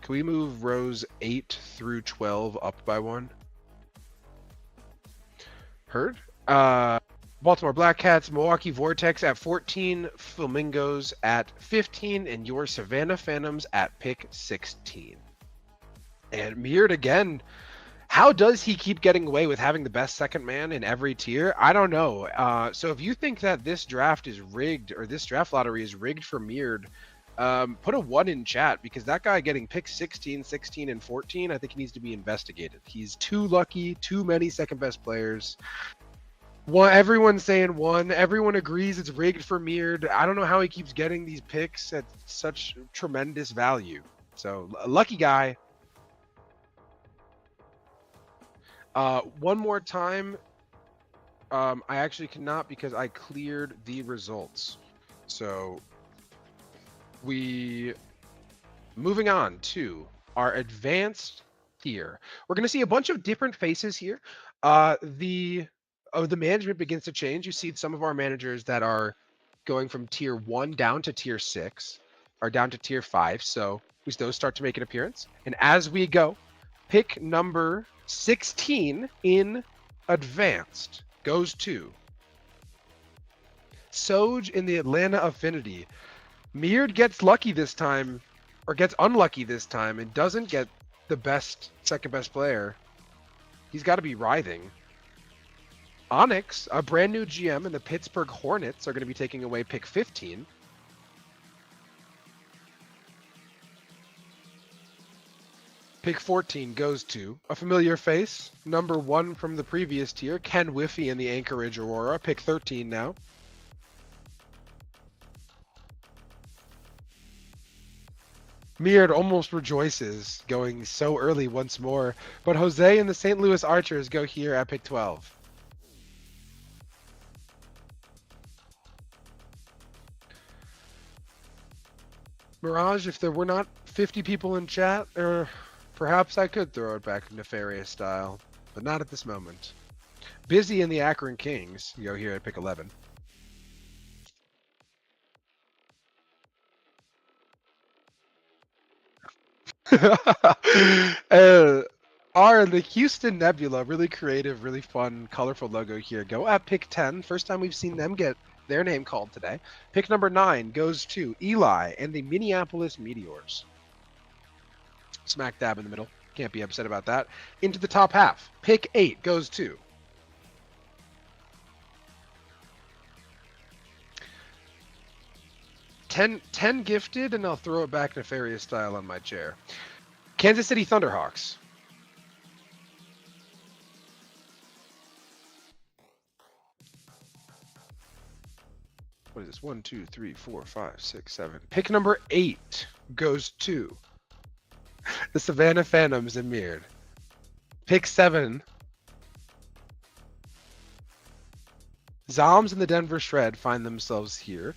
Can we move rows 8 through 12 up by 1? Heard. Baltimore Black Cats, Milwaukee Vortex at 14, Flamingos at 15, and your Savannah Phantoms at pick 16. And Mirrored again. How does he keep getting away with having the best second man in every tier? I don't know. So if you think that this draft is rigged, or this draft lottery is rigged for Mirrored, put a 1 in chat, because that guy getting picked 16, 16, and 14, I think he needs to be investigated. He's too lucky, too many second best players. Everyone's saying 1. Everyone agrees it's rigged for Mirrored. I don't know how he keeps getting these picks at such tremendous value. So, lucky guy. One more time. I actually cannot, because I cleared the results. So, moving on to our advanced tier. We're going to see a bunch of different faces here. The management begins to change. You see some of our managers that are going from tier 1 down to tier 6, or down to tier 5. So those start to make an appearance. And as we go, pick number 16 in advanced goes to Soj in the Atlanta Affinity. Mirrored gets lucky this time, or gets unlucky this time, and doesn't get the second best player. He's got to be writhing. Onyx, a brand new GM, and the Pittsburgh Hornets are going to be taking away pick 15. Pick 14 goes to a familiar face, number 1 from the previous tier, Ken Whiffy in the Anchorage Aurora, pick 13 now. Meard almost rejoices, going so early once more, but Jose and the St. Louis Archers go here at pick 12. Mirage, if there were not 50 people in chat, or perhaps I could throw it back nefarious style, but not at this moment. Busy in the Akron Kings go here at pick 11. uh, the Houston Nebula, really creative, really fun, colorful logo here, go at pick 10. First time we've seen them get their name called today. Pick number 9 goes to Eli and the Minneapolis Meteors. Smack dab in the middle. Can't be upset about that. Into the top half. Pick 8 goes to 10 gifted, and I'll throw it back nefarious style on my chair. Kansas City Thunderhawks. What is this? 1, 2, 3, 4, 5, 6, 7. Pick number 8 goes to the Savannah Phantoms and Meard. Pick 7. Zoms and the Denver Shred find themselves here.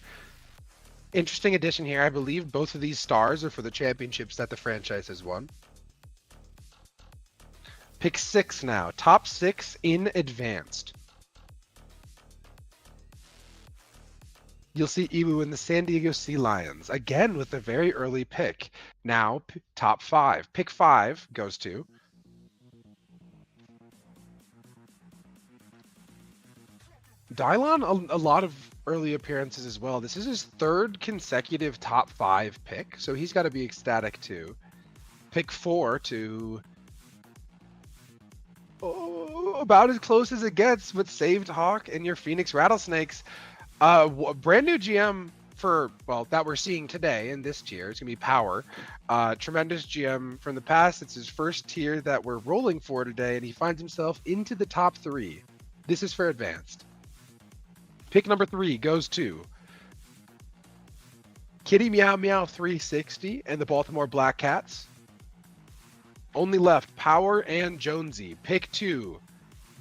Interesting addition here. I believe both of these stars are for the championships that the franchise has won. Pick 6 now. Top 6 in advanced. You'll see Iwu and the San Diego Sea Lions, again with a very early pick. Now, top 5. Pick 5 goes to Dylon, a lot of early appearances as well. This is his 3rd consecutive top 5 pick, so he's got to be ecstatic too. Pick 4 to about as close as it gets with Saved Hawk and your Phoenix Rattlesnakes. Brand new GM for, well, that we're seeing today in this tier. It's going to be Power. Tremendous GM from the past. It's his first tier that we're rolling for today, and he finds himself into the top 3. This is for advanced. Pick number 3 goes to Kitty Meow Meow 360 and the Baltimore Black Cats. Only left Power and Jonesy. Pick 2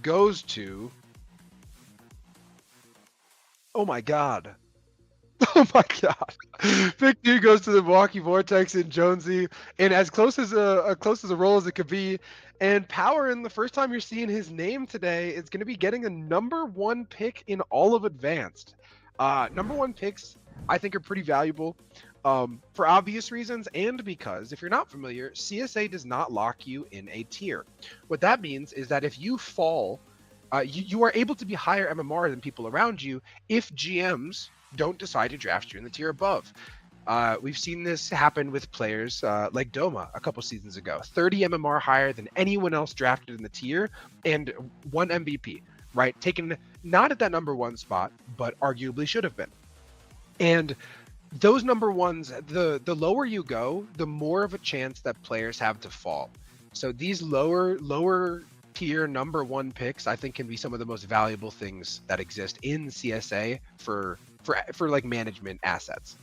goes to, oh my god. Oh my god. Pick 2 goes to the Milwaukee Vortex and Jonesy, and as close as a roll as it could be. And Power, in the first time you're seeing his name today, is going to be getting a number 1 pick in all of advanced. Number 1 picks, I think, are pretty valuable for obvious reasons, and because, if you're not familiar, CSA does not lock you in a tier. What that means is that if you fall, you are able to be higher MMR than people around you if GMs don't decide to draft you in the tier above. We've seen this happen with players like Doma a couple seasons ago. 30 MMR higher than anyone else drafted in the tier, and 1 MVP, right? Taken not at that number 1 spot, but arguably should have been. And those number 1s, the lower you go, the more of a chance that players have to fall. So these lower tier number 1 picks, I think, can be some of the most valuable things that exist in CSA for like management assets.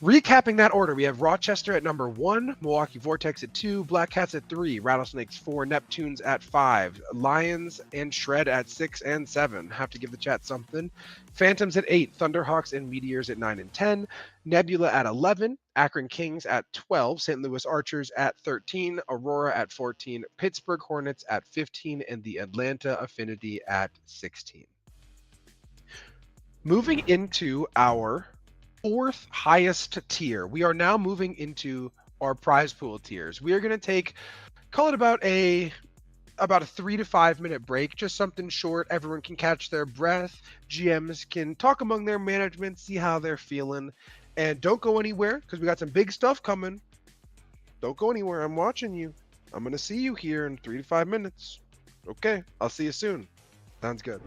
Recapping that order, we have Rochester at number 1, Milwaukee Vortex at 2, Black Cats at 3, Rattlesnakes 4, Neptunes at 5, Lions and Shred at 6 and 7. Have to give the chat something. Phantoms at 8, Thunderhawks and Meteors at 9 and 10, Nebula at 11, Akron Kings at 12, St. Louis Archers at 13, Aurora at 14, Pittsburgh Hornets at 15, and the Atlanta Affinity at 16. Moving into our 4th highest tier, we are now moving into our prize pool tiers. We are going to call it about a 3 to 5 minute break, just something short. Everyone can catch their breath. GMs can talk among their management, see how they're feeling, and don't go anywhere because we got some big stuff coming. Don't go anywhere. I'm watching you. I'm going to see you here in 3 to 5 minutes. Okay, I'll see you soon. Sounds good.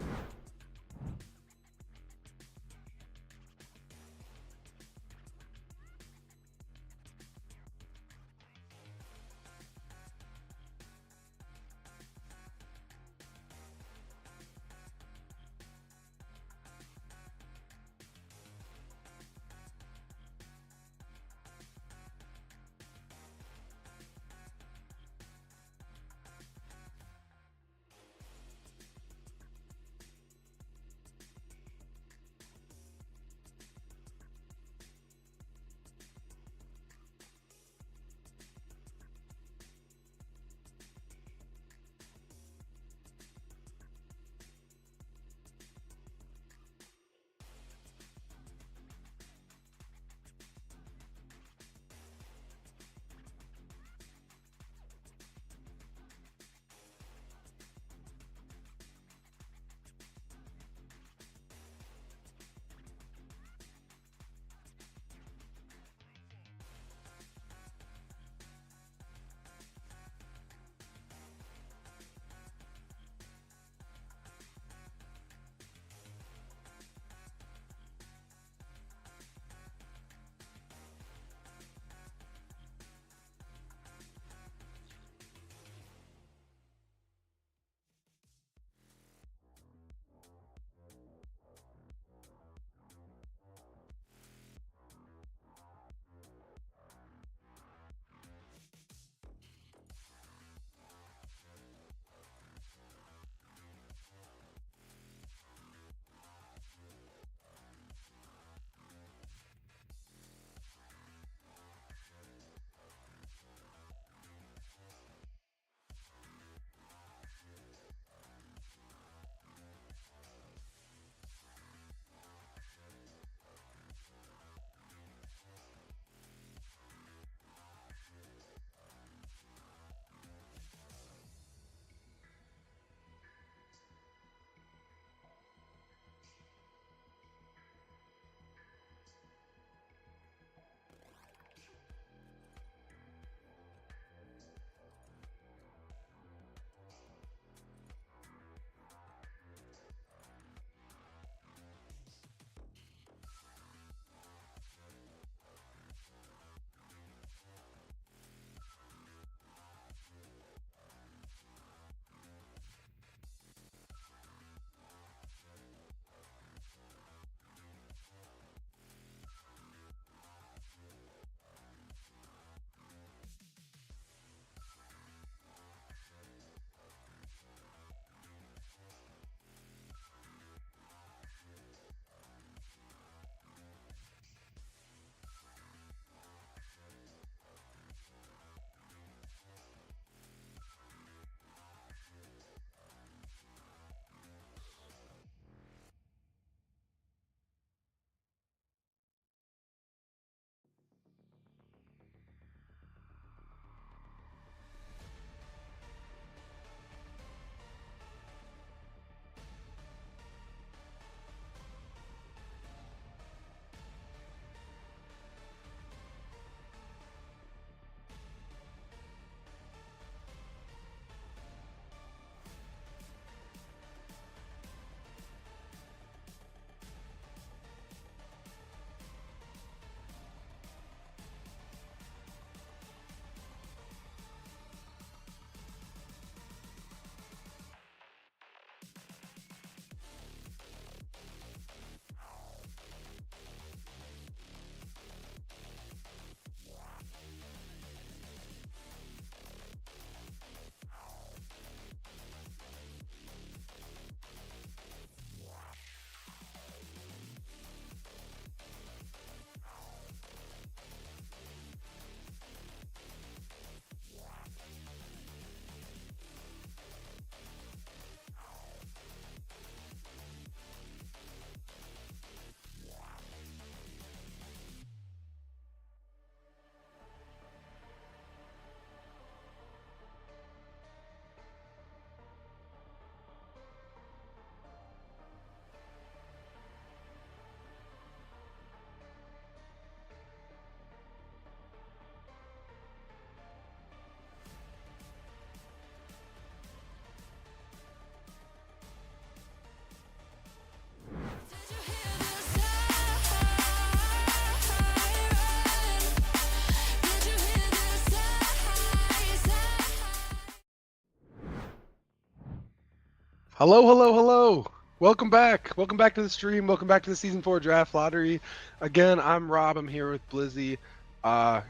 Hello, hello, hello. Welcome back. Welcome back to the stream. Welcome back to the Season 4 Draft Lottery. Again, I'm Rob. I'm here with Blizzy,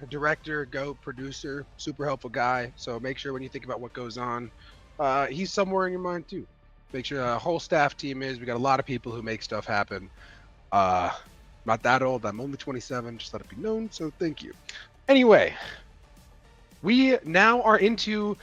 director, GOAT, producer, super helpful guy. So make sure when you think about what goes on, he's somewhere in your mind too. Make sure the whole staff team is. We got a lot of people who make stuff happen. Not that old. I'm only 27. Just let it be known. So thank you. Anyway, we now are into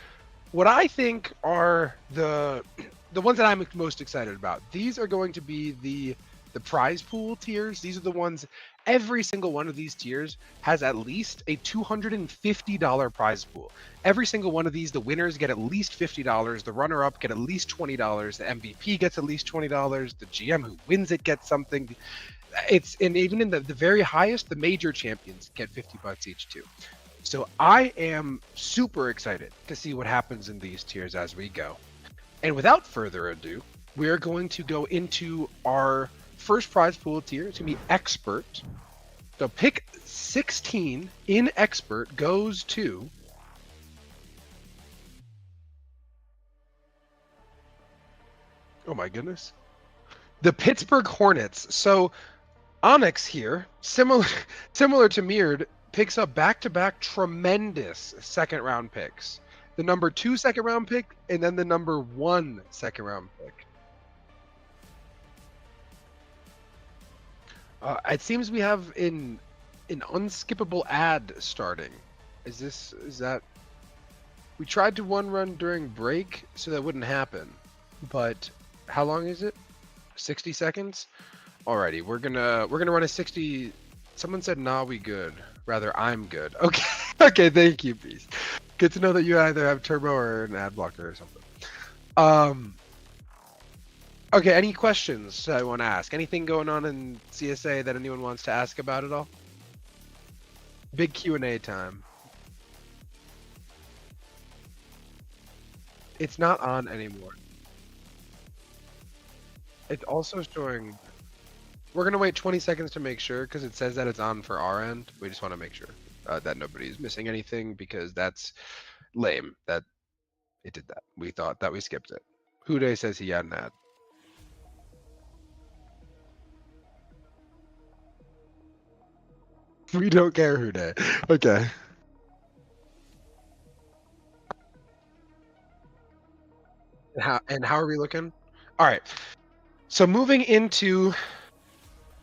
what I think are the ones that I'm most excited about. These are going to be the prize pool tiers. These are the ones. Every single one of these tiers has at least a $250 prize pool. Every single one of these, the winners get at least $50. The runner-up get at least $20. The MVP gets at least $20. The GM who wins it gets something. And even in the very highest, the major champions get $50 each too. So I am super excited to see what happens in these tiers as we go. And without further ado, we're going to go into our first prize pool tier. It's going to be Expert. So pick 16 in Expert goes to... Oh my goodness. The Pittsburgh Hornets. So Onyx here, similar to Mirrored, picks up back-to-back tremendous second-round picks. The number 2 second-round pick, and then the number 1 second-round pick. It seems we have an unskippable ad starting. Is that? We tried to one run during break, so that wouldn't happen. But how long is it? 60 seconds? Alrighty, we're gonna run a 60. Someone said, "Nah, we good." Rather, I'm good. Okay, okay, thank you, Beast. Good to know that you either have turbo or an ad blocker or something. Okay, any questions I want to ask? Anything going on in CSA that anyone wants to ask about at all? Big Q&A time. It's not on anymore. It's also showing... We're going to wait 20 seconds to make sure, because it says that it's on for our end. We just want to make sure that nobody's missing anything, because that's lame that it did that. We thought that we skipped it. Hude says he had an ad. We don't care, Hude. Okay. And how are we looking? All right. So moving into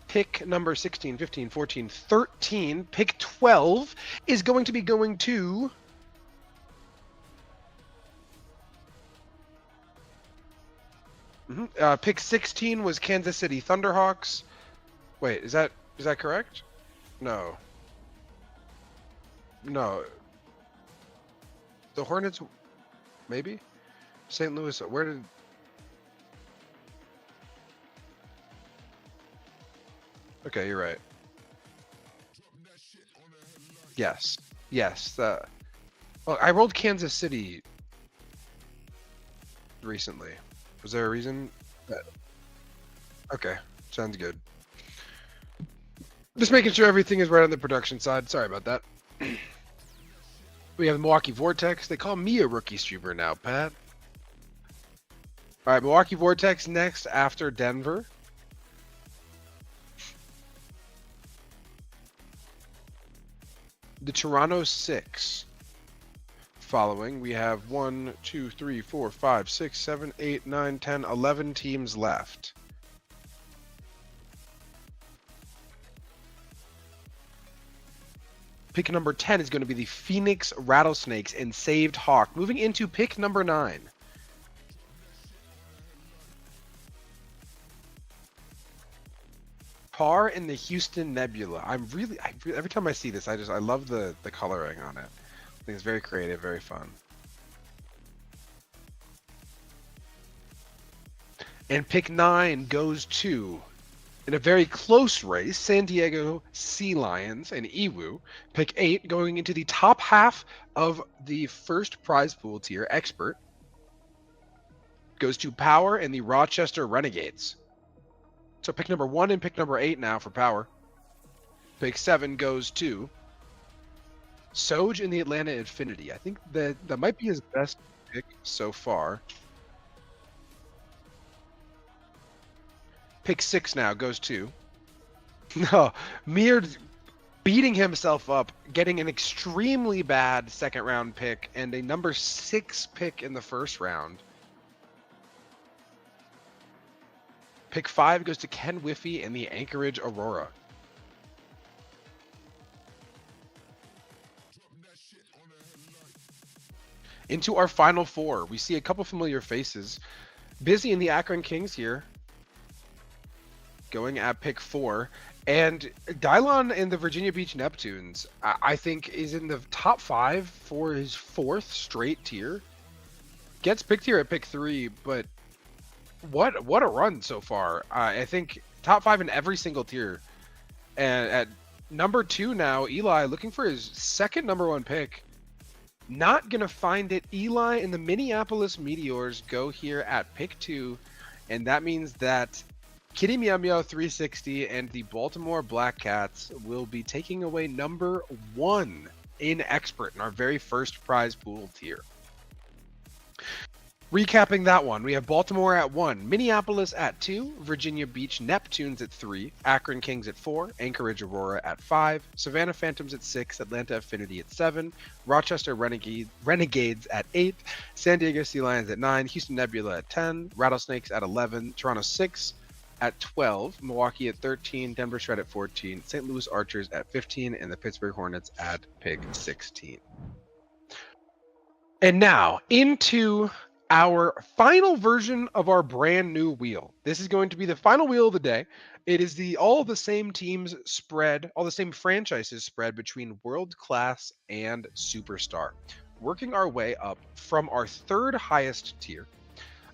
pick number 16, 15, 14, 13, pick 12 is going to be going to... pick 16 was Kansas City Thunderhawks. Wait, is that correct? No. No. The Hornets, maybe? St. Louis, where did... Okay, you're right. Yes. Yes. Well, I rolled Kansas City recently. Was there a reason? Okay, sounds good. Just making sure everything is right on the production side. Sorry about that. We have the Milwaukee Vortex. They call me a rookie streamer now, Pat. All right, Milwaukee Vortex next after Denver. The Toronto 6. Following, we have 1, 2, 3, 4, 5, 6, 7, 8, 9, 10, 11 teams left. Pick number 10 is going to be the Phoenix Rattlesnakes and Saved Hawk. Moving into pick number 9. Tar in the Houston Nebula. Every time I see this, I love the coloring on it. I think it's very creative, very fun. And pick 9 goes to, in a very close race, San Diego Sea Lions and Iwu. Pick 8 going into the top half of the first prize pool tier, Expert, goes to Power and the Rochester Renegades. So pick number 1 and pick number 8 now for Power. Pick 7 goes to Soj in the Atlanta Infinity. I think that might be his best pick so far. Pick 6 now goes to... No, Meard beating himself up, getting an extremely bad second round pick and a number 6 pick in the first round. Pick 5 goes to Ken Whiffy and the Anchorage Aurora. Into our final 4, we see a couple familiar faces. Busy in the Akron Kings here, going at pick 4. And Dylon in the Virginia Beach Neptunes, I think, is in the top 5 for his 4th straight tier. Gets picked here at pick 3, but what a run so far. I think top 5 in every single tier. And at number 2 now, Eli looking for his second number 1 pick. Not going to find it. Eli and the Minneapolis Meteors go here at pick 2. And that means that Kitty Meow Meow 360 and the Baltimore Black Cats will be taking away number 1 in Expert in our very first prize pool tier. Recapping that one, we have Baltimore at 1, Minneapolis at 2, Virginia Beach Neptunes at 3, Akron Kings at 4, Anchorage Aurora at 5, Savannah Phantoms at 6, Atlanta Affinity at 7, Rochester Renegades at 8, San Diego Sea Lions at 9, Houston Nebula at 10, Rattlesnakes at 11, Toronto 6 at 12, Milwaukee at 13, Denver Shred at 14, St. Louis Archers at 15, and the Pittsburgh Hornets at pick 16. And now into our final version of our brand new wheel. This is going to be the final wheel of the day. It is all the same teams spread, all the same franchises spread between world class and superstar, working our way up from our 3rd highest tier.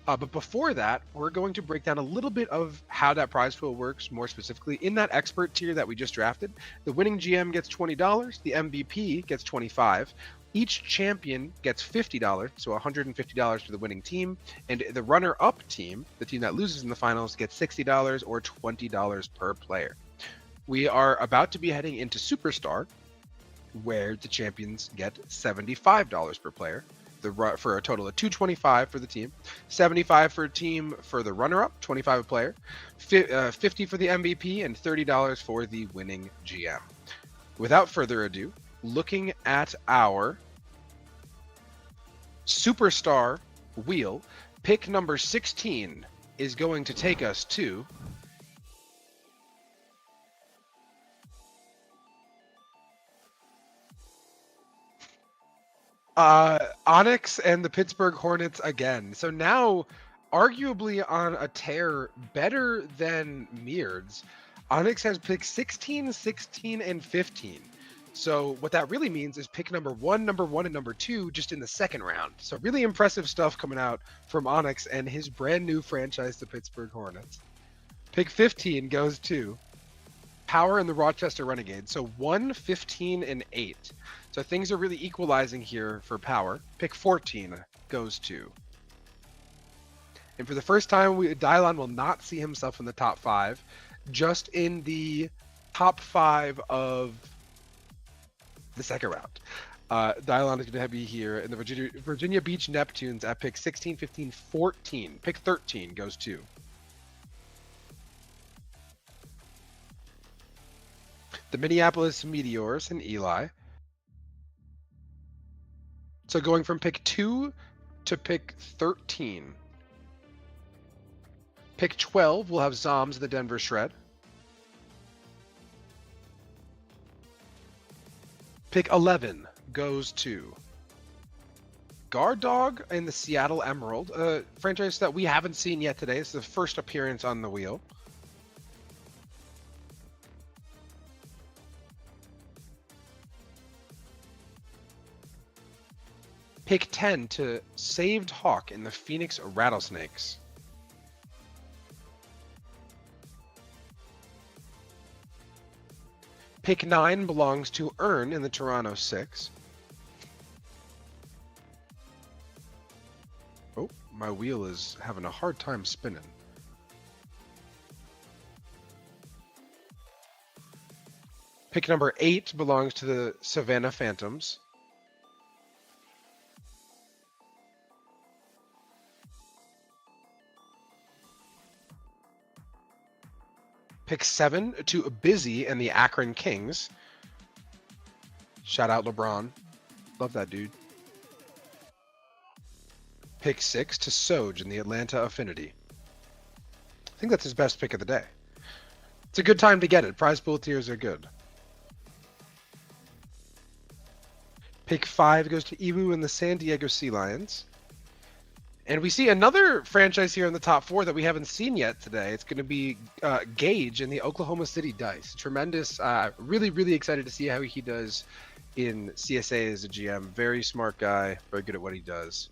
But before that, we're going to break down a little bit of how that prize pool works, more specifically in that expert tier that we just drafted. The winning GM gets $20, the MVP gets $25. Each champion gets $50, so $150 for the winning team, and the runner-up team, the team that loses in the finals, gets $60 or $20 per player. We are about to be heading into Superstar, where the champions get $75 per player, for a total of $225 for the team, $75 for a team for the runner-up, $25 a player, $50 for the MVP, and $30 for the winning GM. Without further ado, looking at our Superstar wheel, pick number 16 is going to take us to Onyx and the Pittsburgh Hornets again. So now, arguably on a tear better than Meard's, Onyx has picked 16, 16, and 15. So what that really means is pick number 1, and number 2 just in the second round. So really impressive stuff coming out from Onyx and his brand new franchise, the Pittsburgh Hornets. Pick 15 goes to Power and the Rochester Renegades. So 1, 15, and 8. So things are really equalizing here for Power. Pick 14 goes to. And for the first time, Dylon will not see himself in the top 5, just in the top 5 of the second round. Dylon is going to be here in the Virginia Beach Neptunes at pick 16, 15, 14. Pick 13 goes to the Minneapolis Meteors and Eli. So going from pick 2 to pick 13. Pick 12, we'll have Zoms, the Denver Shred. Pick 11 goes to Guard Dog and the Seattle Emerald, a franchise that we haven't seen yet today. It's the first appearance on the wheel. Pick 10 to Saved Hawk in the Phoenix Rattlesnakes. Pick 9 belongs to Earn in the Toronto 6. Oh, my wheel is having a hard time spinning. Pick number 8 belongs to the Savannah Phantoms. Pick 7 to Busy and the Akron Kings. Shout out LeBron. Love that dude. Pick 6 to Soj and the Atlanta Affinity. I think that's his best pick of the day. It's a good time to get it. Prize pool tiers are good. Pick 5 goes to Iwu and the San Diego Sea Lions. And we see another franchise here in the top 4 that we haven't seen yet today. It's going to be Gage in the Oklahoma City Dice. Tremendous. Really, really excited to see how he does in CSA as a GM. Very smart guy. Very good at what he does.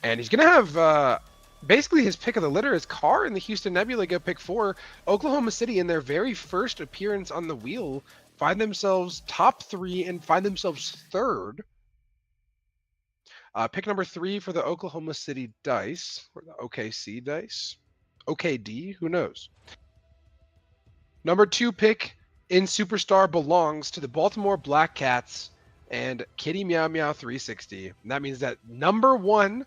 And he's going to have basically his pick of the litter is Carr in the Houston Nebula go pick 4. Oklahoma City in their very first appearance on the wheel find themselves top 3 and find themselves 3rd. Pick number 3 for the Oklahoma City Dice, or the OKC Dice. OKD, who knows? Number 2 pick in Superstar belongs to the Baltimore Black Cats and Kitty Meow Meow 360. And that means that number 1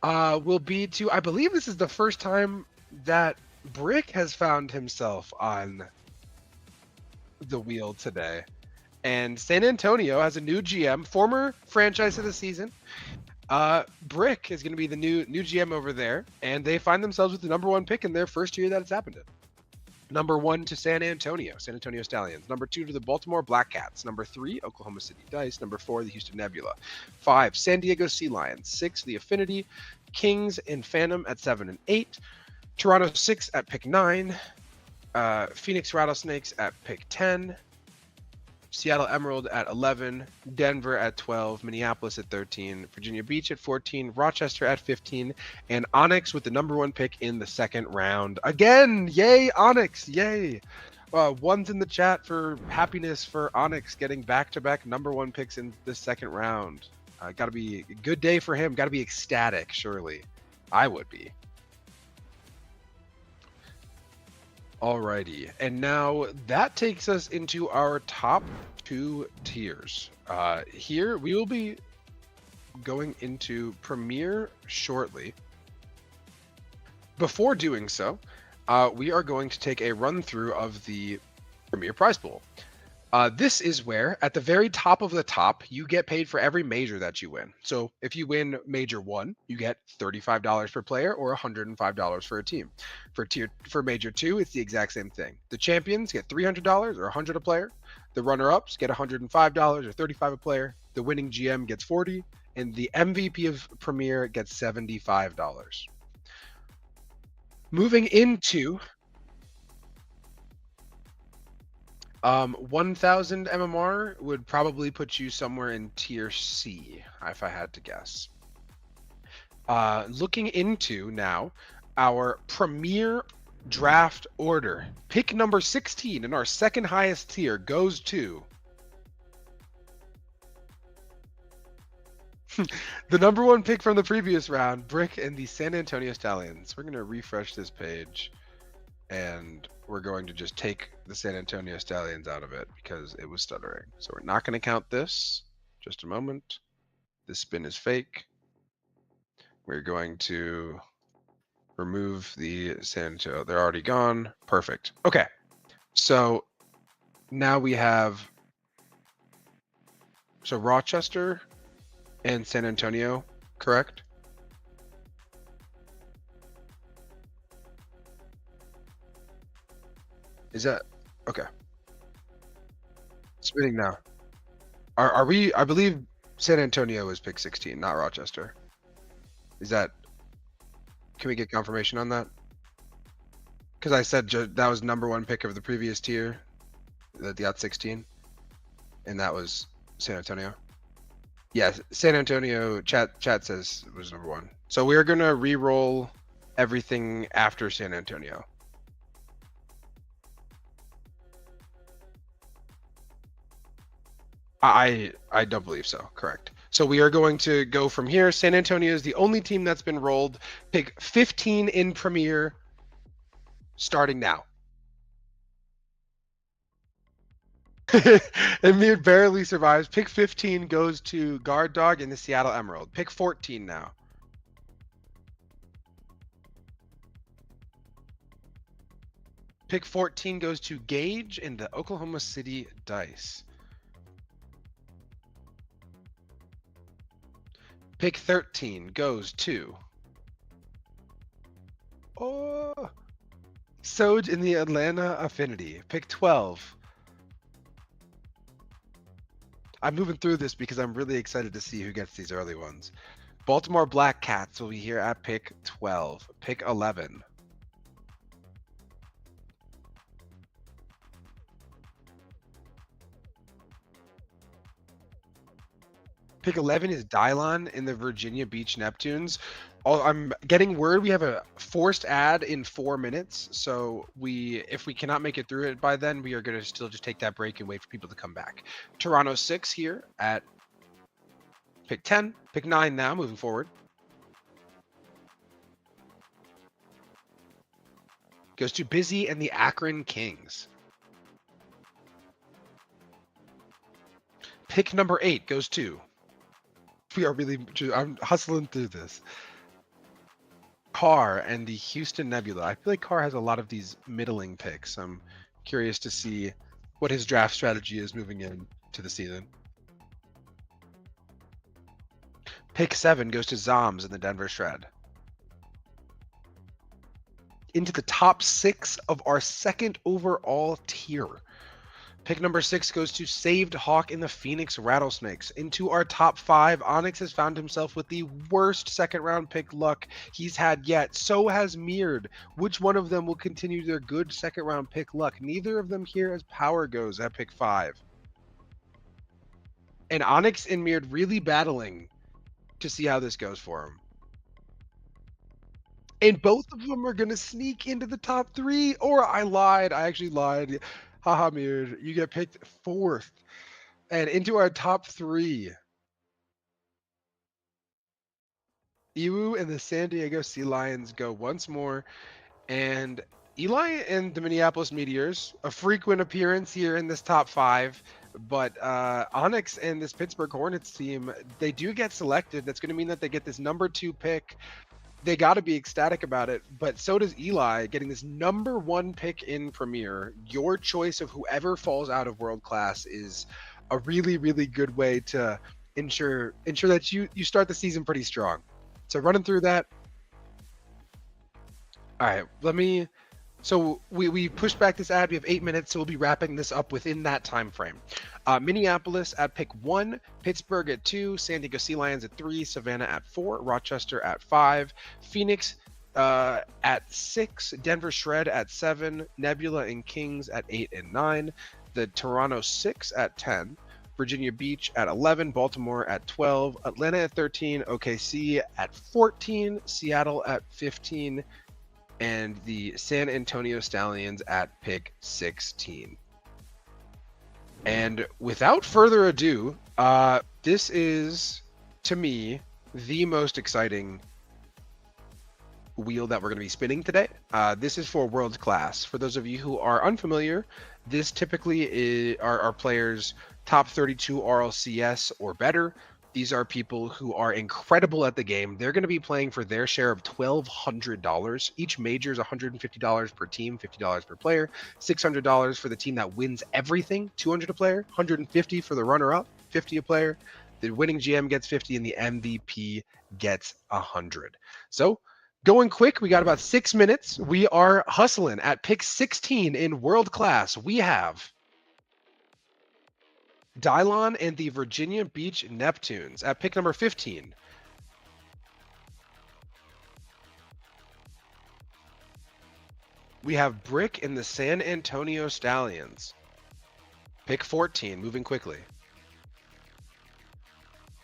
will be to, I believe this is the first time that Brick has found himself on the wheel today. And San Antonio has a new GM, former franchise of the season. Brick is going to be the new GM over there, and they find themselves with the number 1 pick in their first year that it's happened in. Number 1 to San Antonio Stallions. Number 2 to the Baltimore Black Cats. Number 3, Oklahoma City Dice. Number 4, the Houston Nebula. 5, San Diego Sea Lions. 6, the Affinity. Kings and Phantom at 7 and 8. Toronto 6 at pick 9. Phoenix Rattlesnakes at pick 10. Seattle Emerald at 11, Denver at 12, Minneapolis at 13, Virginia Beach at 14, Rochester at 15, and Onyx with the number 1 pick in the second round. Again, yay, Onyx, yay. One's in the chat for happiness for Onyx getting back-to-back number 1 picks in the second round. Got to be a good day for him. Got to be ecstatic, surely. I would be. Alrighty, and now that takes us into our top 2 tiers. Here we will be going into Premier shortly. Before doing so, we are going to take a run through of the Premier prize pool. This is where, at the very top of the top, you get paid for every major that you win. So if you win Major 1, you get $35 per player or $105 for a team. For Major 2, it's the exact same thing. The champions get $300 or $100 a player. The runner-ups get $105 or $35 a player. The winning GM gets $40, and the MVP of Premier gets $75. Moving into 1,000 MMR would probably put you somewhere in tier C, if I had to guess. Looking into now our Premier draft order. Pick number 16 in our second highest tier goes to the number 1 pick from the previous round, Brick and the San Antonio Stallions. We're going to refresh this page, and we're going to just take the San Antonio Stallions out of it because it was stuttering. So we're not going to count this. Just a moment. This spin is fake. We're going to remove the San Antonio. They're already gone. Perfect. Okay. So now we have Rochester and San Antonio, correct? Is that okay? Spinning now. Are we? I believe San Antonio is pick 16, not Rochester. Is that? Can we get confirmation on that? Because I said that was number 1 pick of the previous tier, that got 16, and that was San Antonio. Yes, San Antonio. Chat says it was number 1. So we are gonna re-roll everything after San Antonio. I don't believe so. Correct. So we are going to go from here. San Antonio is the only team that's been rolled. Pick 15 in Premier, starting now. Amir barely survives. Pick 15 goes to Guard Dog in the Seattle Emerald. Pick 14 now. Pick 14 goes to Gage in the Oklahoma City Dice. Pick 13 goes to Soj in the Atlanta Affinity. Pick 12. I'm moving through this because I'm really excited to see who gets these early ones. Baltimore Black Cats will be here at pick 12. Pick 11. Pick 11 is Dylon in the Virginia Beach Neptunes. I'm getting word we have a forced ad in 4 minutes, so if we cannot make it through it by then, we are going to still just take that break and wait for people to come back. Toronto 6 here at pick 10. Pick 9 now, moving forward. Goes to Busy and the Akron Kings. Pick number 8 goes to... I'm hustling through this. Carr and the Houston Nebula. I feel like Carr has a lot of these middling picks. I'm curious to see what his draft strategy is moving into the season. Pick 7 goes to Zoms in the Denver Shred. Into the top 6 of our second overall tier. Pick number 6 goes to Saved Hawk in the Phoenix Rattlesnakes. Into our top 5, Onyx has found himself with the worst second round pick luck he's had yet. So has Meared. Which one of them will continue their good second round pick luck? Neither of them here as power goes at pick 5. And Onyx and Meared really battling to see how this goes for him. And both of them are going to sneak into the top 3. Or I lied. I actually lied. Haha, Meared. You get picked 4th. And into our top 3. Iwu and the San Diego Sea Lions go once more. And Eli and the Minneapolis Meteors, a frequent appearance here in this top 5. But Onyx and this Pittsburgh Hornets team, they do get selected. That's going to mean that they get this number 2 pick. They got to be ecstatic about it, but so does Eli getting this number 1 pick in Premier. Your choice of whoever falls out of World Class is a really, really good way to ensure that you start the season pretty strong. So running through that. All right, so we pushed back this ad. We have 8 minutes, so we'll be wrapping this up within that time frame. Minneapolis at pick 1, Pittsburgh at 2, San Diego Sea Lions at 3, Savannah at 4, Rochester at 5, Phoenix at 6, Denver Shred at 7, Nebula and Kings at 8 and 9, the Toronto 6 at 10, Virginia Beach at 11, Baltimore at 12, Atlanta at 13, OKC at 14, Seattle at 15, and the San Antonio Stallions at pick 16. And without further ado, this is, to me, the most exciting wheel that we're going to be spinning today. This is for World Class. For those of you who are unfamiliar, this typically are players top 32 RLCS or better. These are people who are incredible at the game. They're going to be playing for their share of $1,200. Each major is $150 per team, $50 per player, $600 for the team that wins everything, $200 a player, $150 for the runner-up, $50 a player. The winning GM gets $50 and the MVP gets $100. So going quick, we got about 6 minutes. We are hustling at pick 16 in World Class. We have Dylon and the Virginia Beach Neptunes at pick number 15. We have Brick and the San Antonio Stallions. Pick 14, moving quickly.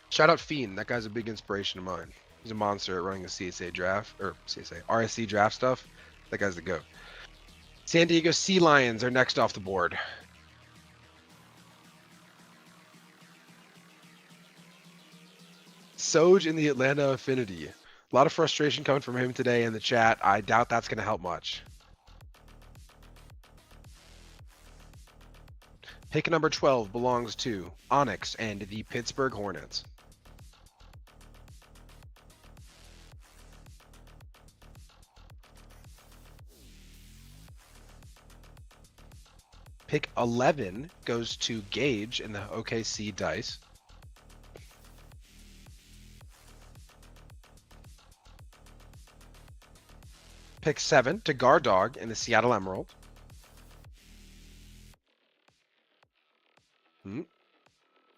Shout out Fiend. That guy's a big inspiration of mine. He's a monster at running a CSA draft, or CSA, RSC draft stuff. That guy's the GOAT. San Diego Sea Lions are next off the board. Soj in the Atlanta Affinity. A lot of frustration coming from him today in the chat. I doubt that's going to help much. Pick number 12 belongs to Onyx and the Pittsburgh Hornets. Pick 11 goes to Gage in the OKC dice. Pick 7 to Gardog in the Seattle Emerald. I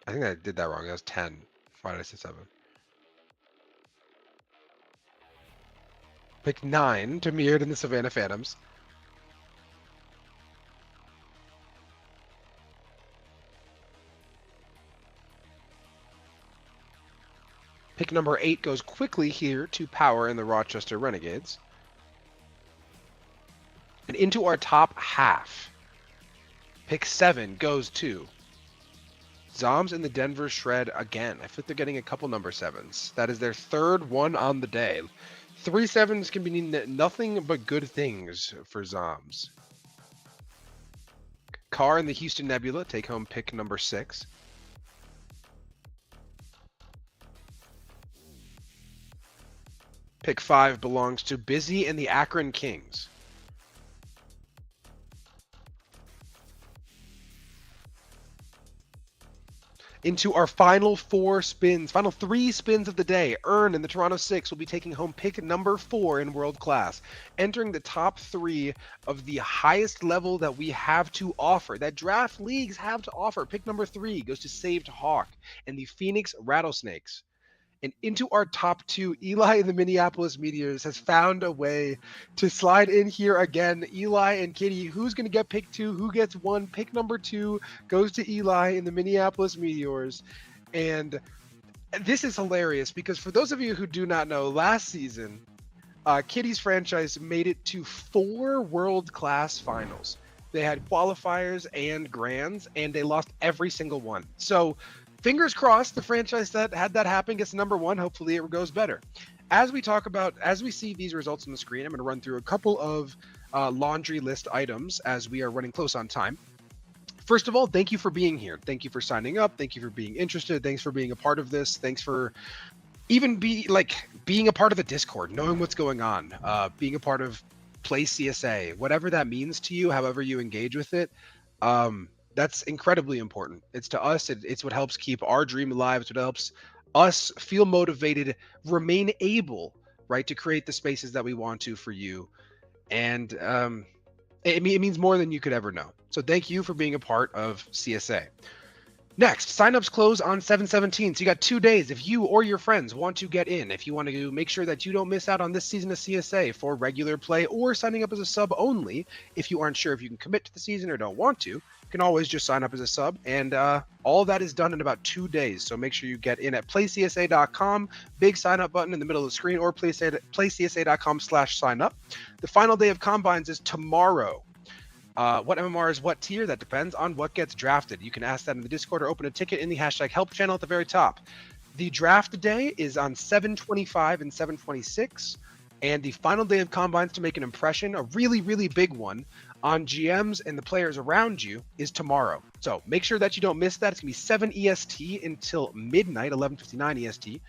think I did that wrong. That was 10. Why did I say 7? Pick 9 to Mirrored in the Savannah Phantoms. Pick number 8 goes quickly here to Power in the Rochester Renegades. And into our top half, pick 7 goes to Zoms in the Denver Shred again. I think they're getting a couple number 7s. That is their third one on the day. 3 7s can be nothing but good things for Zoms. Carr in the Houston Nebula, take home pick number 6. Pick 5 belongs to Busy and the Akron Kings. Into our final 3 spins of the day. Earn in the Toronto 6 will be taking home pick number 4 in World Class, entering the top 3 of the highest level that we have to offer, that draft leagues have to offer. Pick number 3 goes to Saved Hawk and the Phoenix Rattlesnakes. And into our top 2, Eli and the Minneapolis Meteors has found a way to slide in here again. Eli and Kitty, who's going to get pick 2? Who gets 1? Pick number 2 goes to Eli and the Minneapolis Meteors. And this is hilarious because for those of you who do not know, last season, Kitty's franchise made it to 4 world-class finals. They had qualifiers and grands, and they lost every single one. So fingers crossed the franchise that had that happen gets number 1. Hopefully it goes better. As we see these results on the screen, I'm going to run through a couple of laundry list items as we are running close on time. First of all, thank you for being here. Thank you for signing up. Thank you for being interested. Thanks for being a part of this. Thanks for even being a part of the Discord, knowing what's going on, being a part of Play CSA, whatever that means to you, however you engage with it. That's incredibly important. It's to us, it's what helps keep our dream alive. It's what helps us feel motivated, remain able, right, to create the spaces that we want to for you. And it means more than you could ever know. So thank you for being a part of CSA. Next, signups close on 7/17, so you got 2 days if you or your friends want to get in. If you want to make sure that you don't miss out on this season of CSA for regular play or signing up as a sub only, if you aren't sure if you can commit to the season or don't want to, you can always just sign up as a sub, and all of that is done in about 2 days. So make sure you get in at playcsa.com, big sign up button in the middle of the screen, or playcsa.com/sign up. The final day of combines is tomorrow. What MMR is what tier? That depends on what gets drafted. You can ask that in the Discord or open a ticket in the hashtag help channel at the very top. The draft day is on 7/25 and 7/26, and the final day of combines to make an impression, a really, really big one, on GMs and the players around you is tomorrow. So make sure that you don't miss that. It's going to be 7 EST until midnight, 11:59 EST.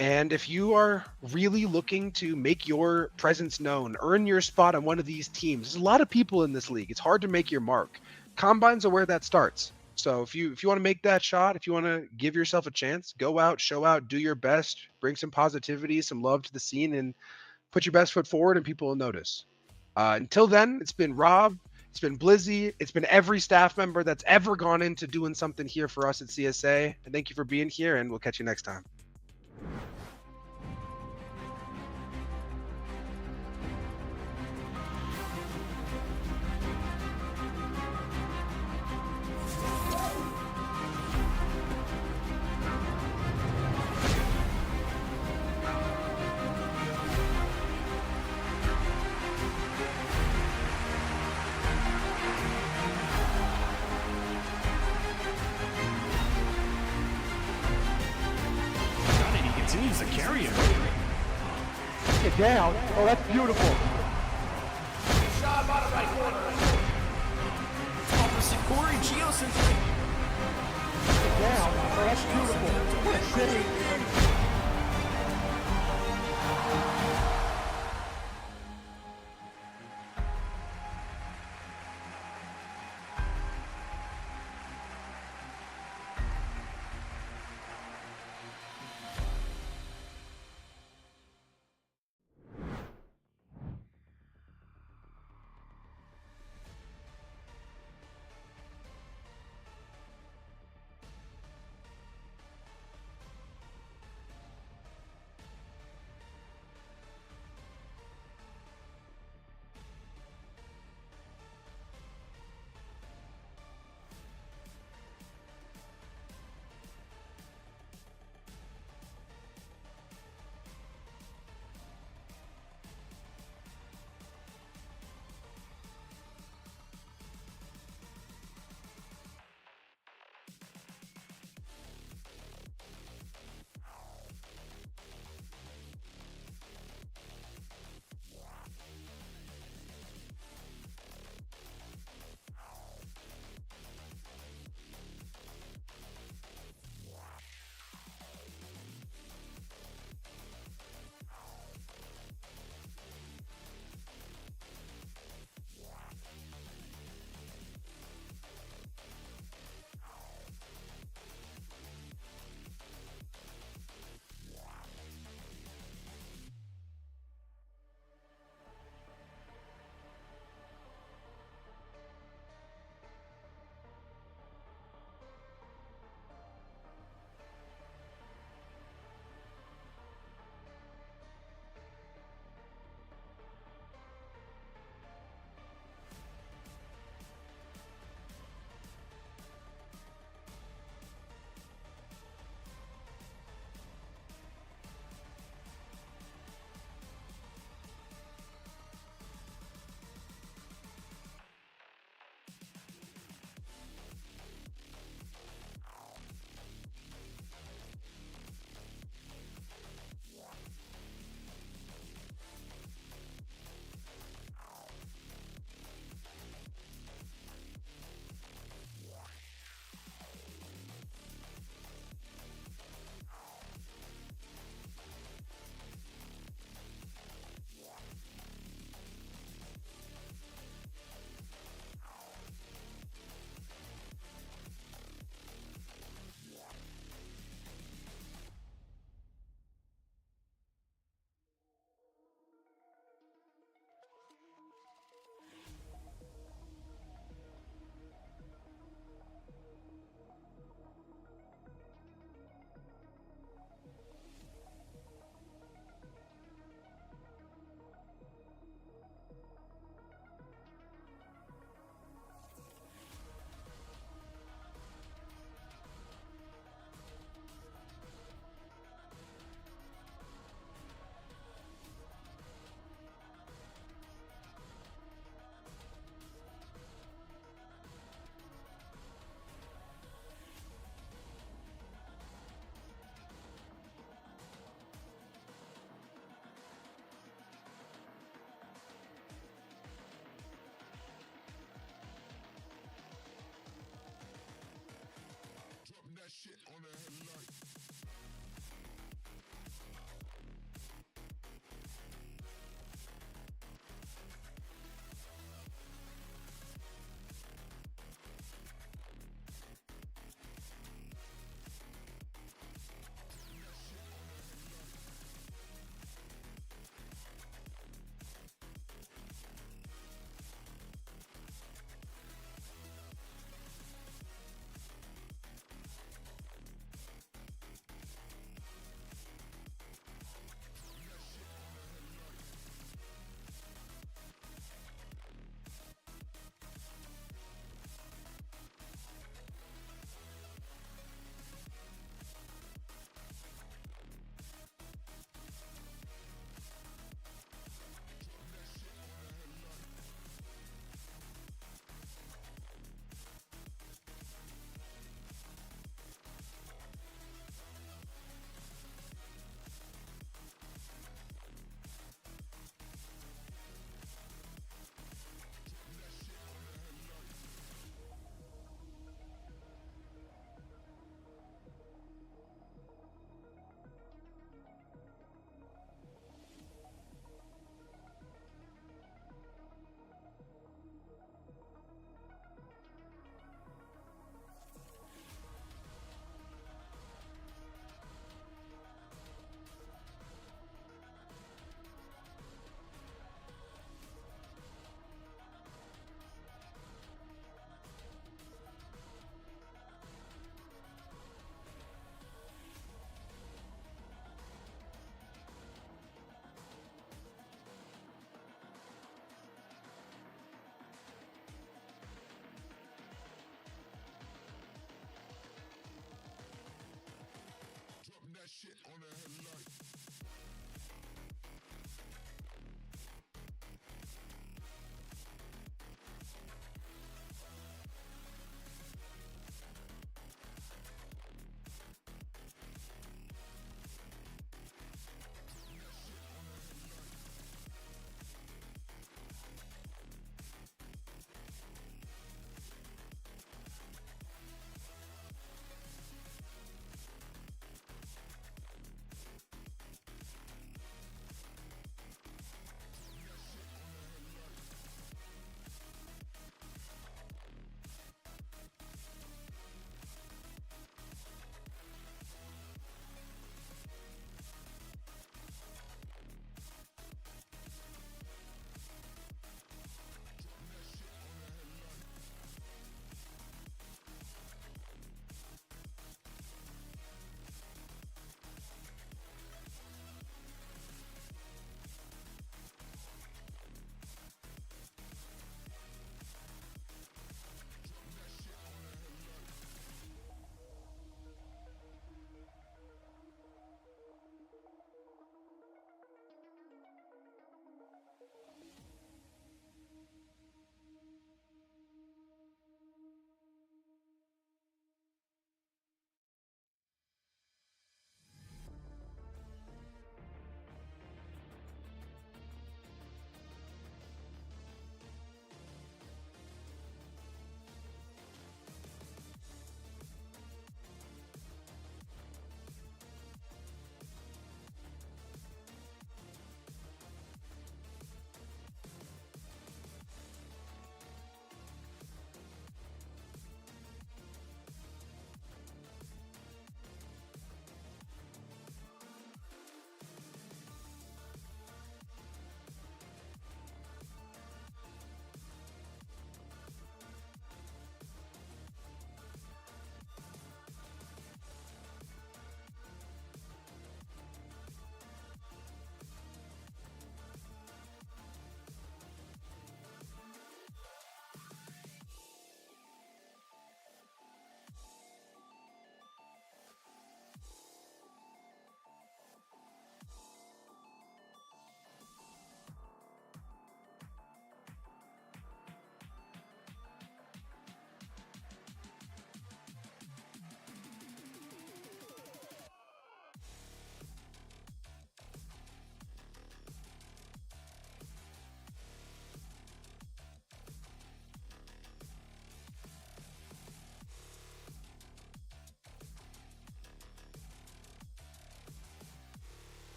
And if you are really looking to make your presence known, earn your spot on one of these teams, there's a lot of people in this league. It's hard to make your mark. Combines are where that starts. So if you want to make that shot, if you want to give yourself a chance, go out, show out, do your best, bring some positivity, some love to the scene, and put your best foot forward, and people will notice. Until then, it's been Rob, it's been Blizzy, it's been every staff member that's ever gone into doing something here for us at CSA. And thank you for being here, and we'll catch you next time. Continues to carry him. Get down. Oh, that's beautiful. Shot bottom right corner. Opposite Corey Geosense. Get down. Oh, that's beautiful. What a city.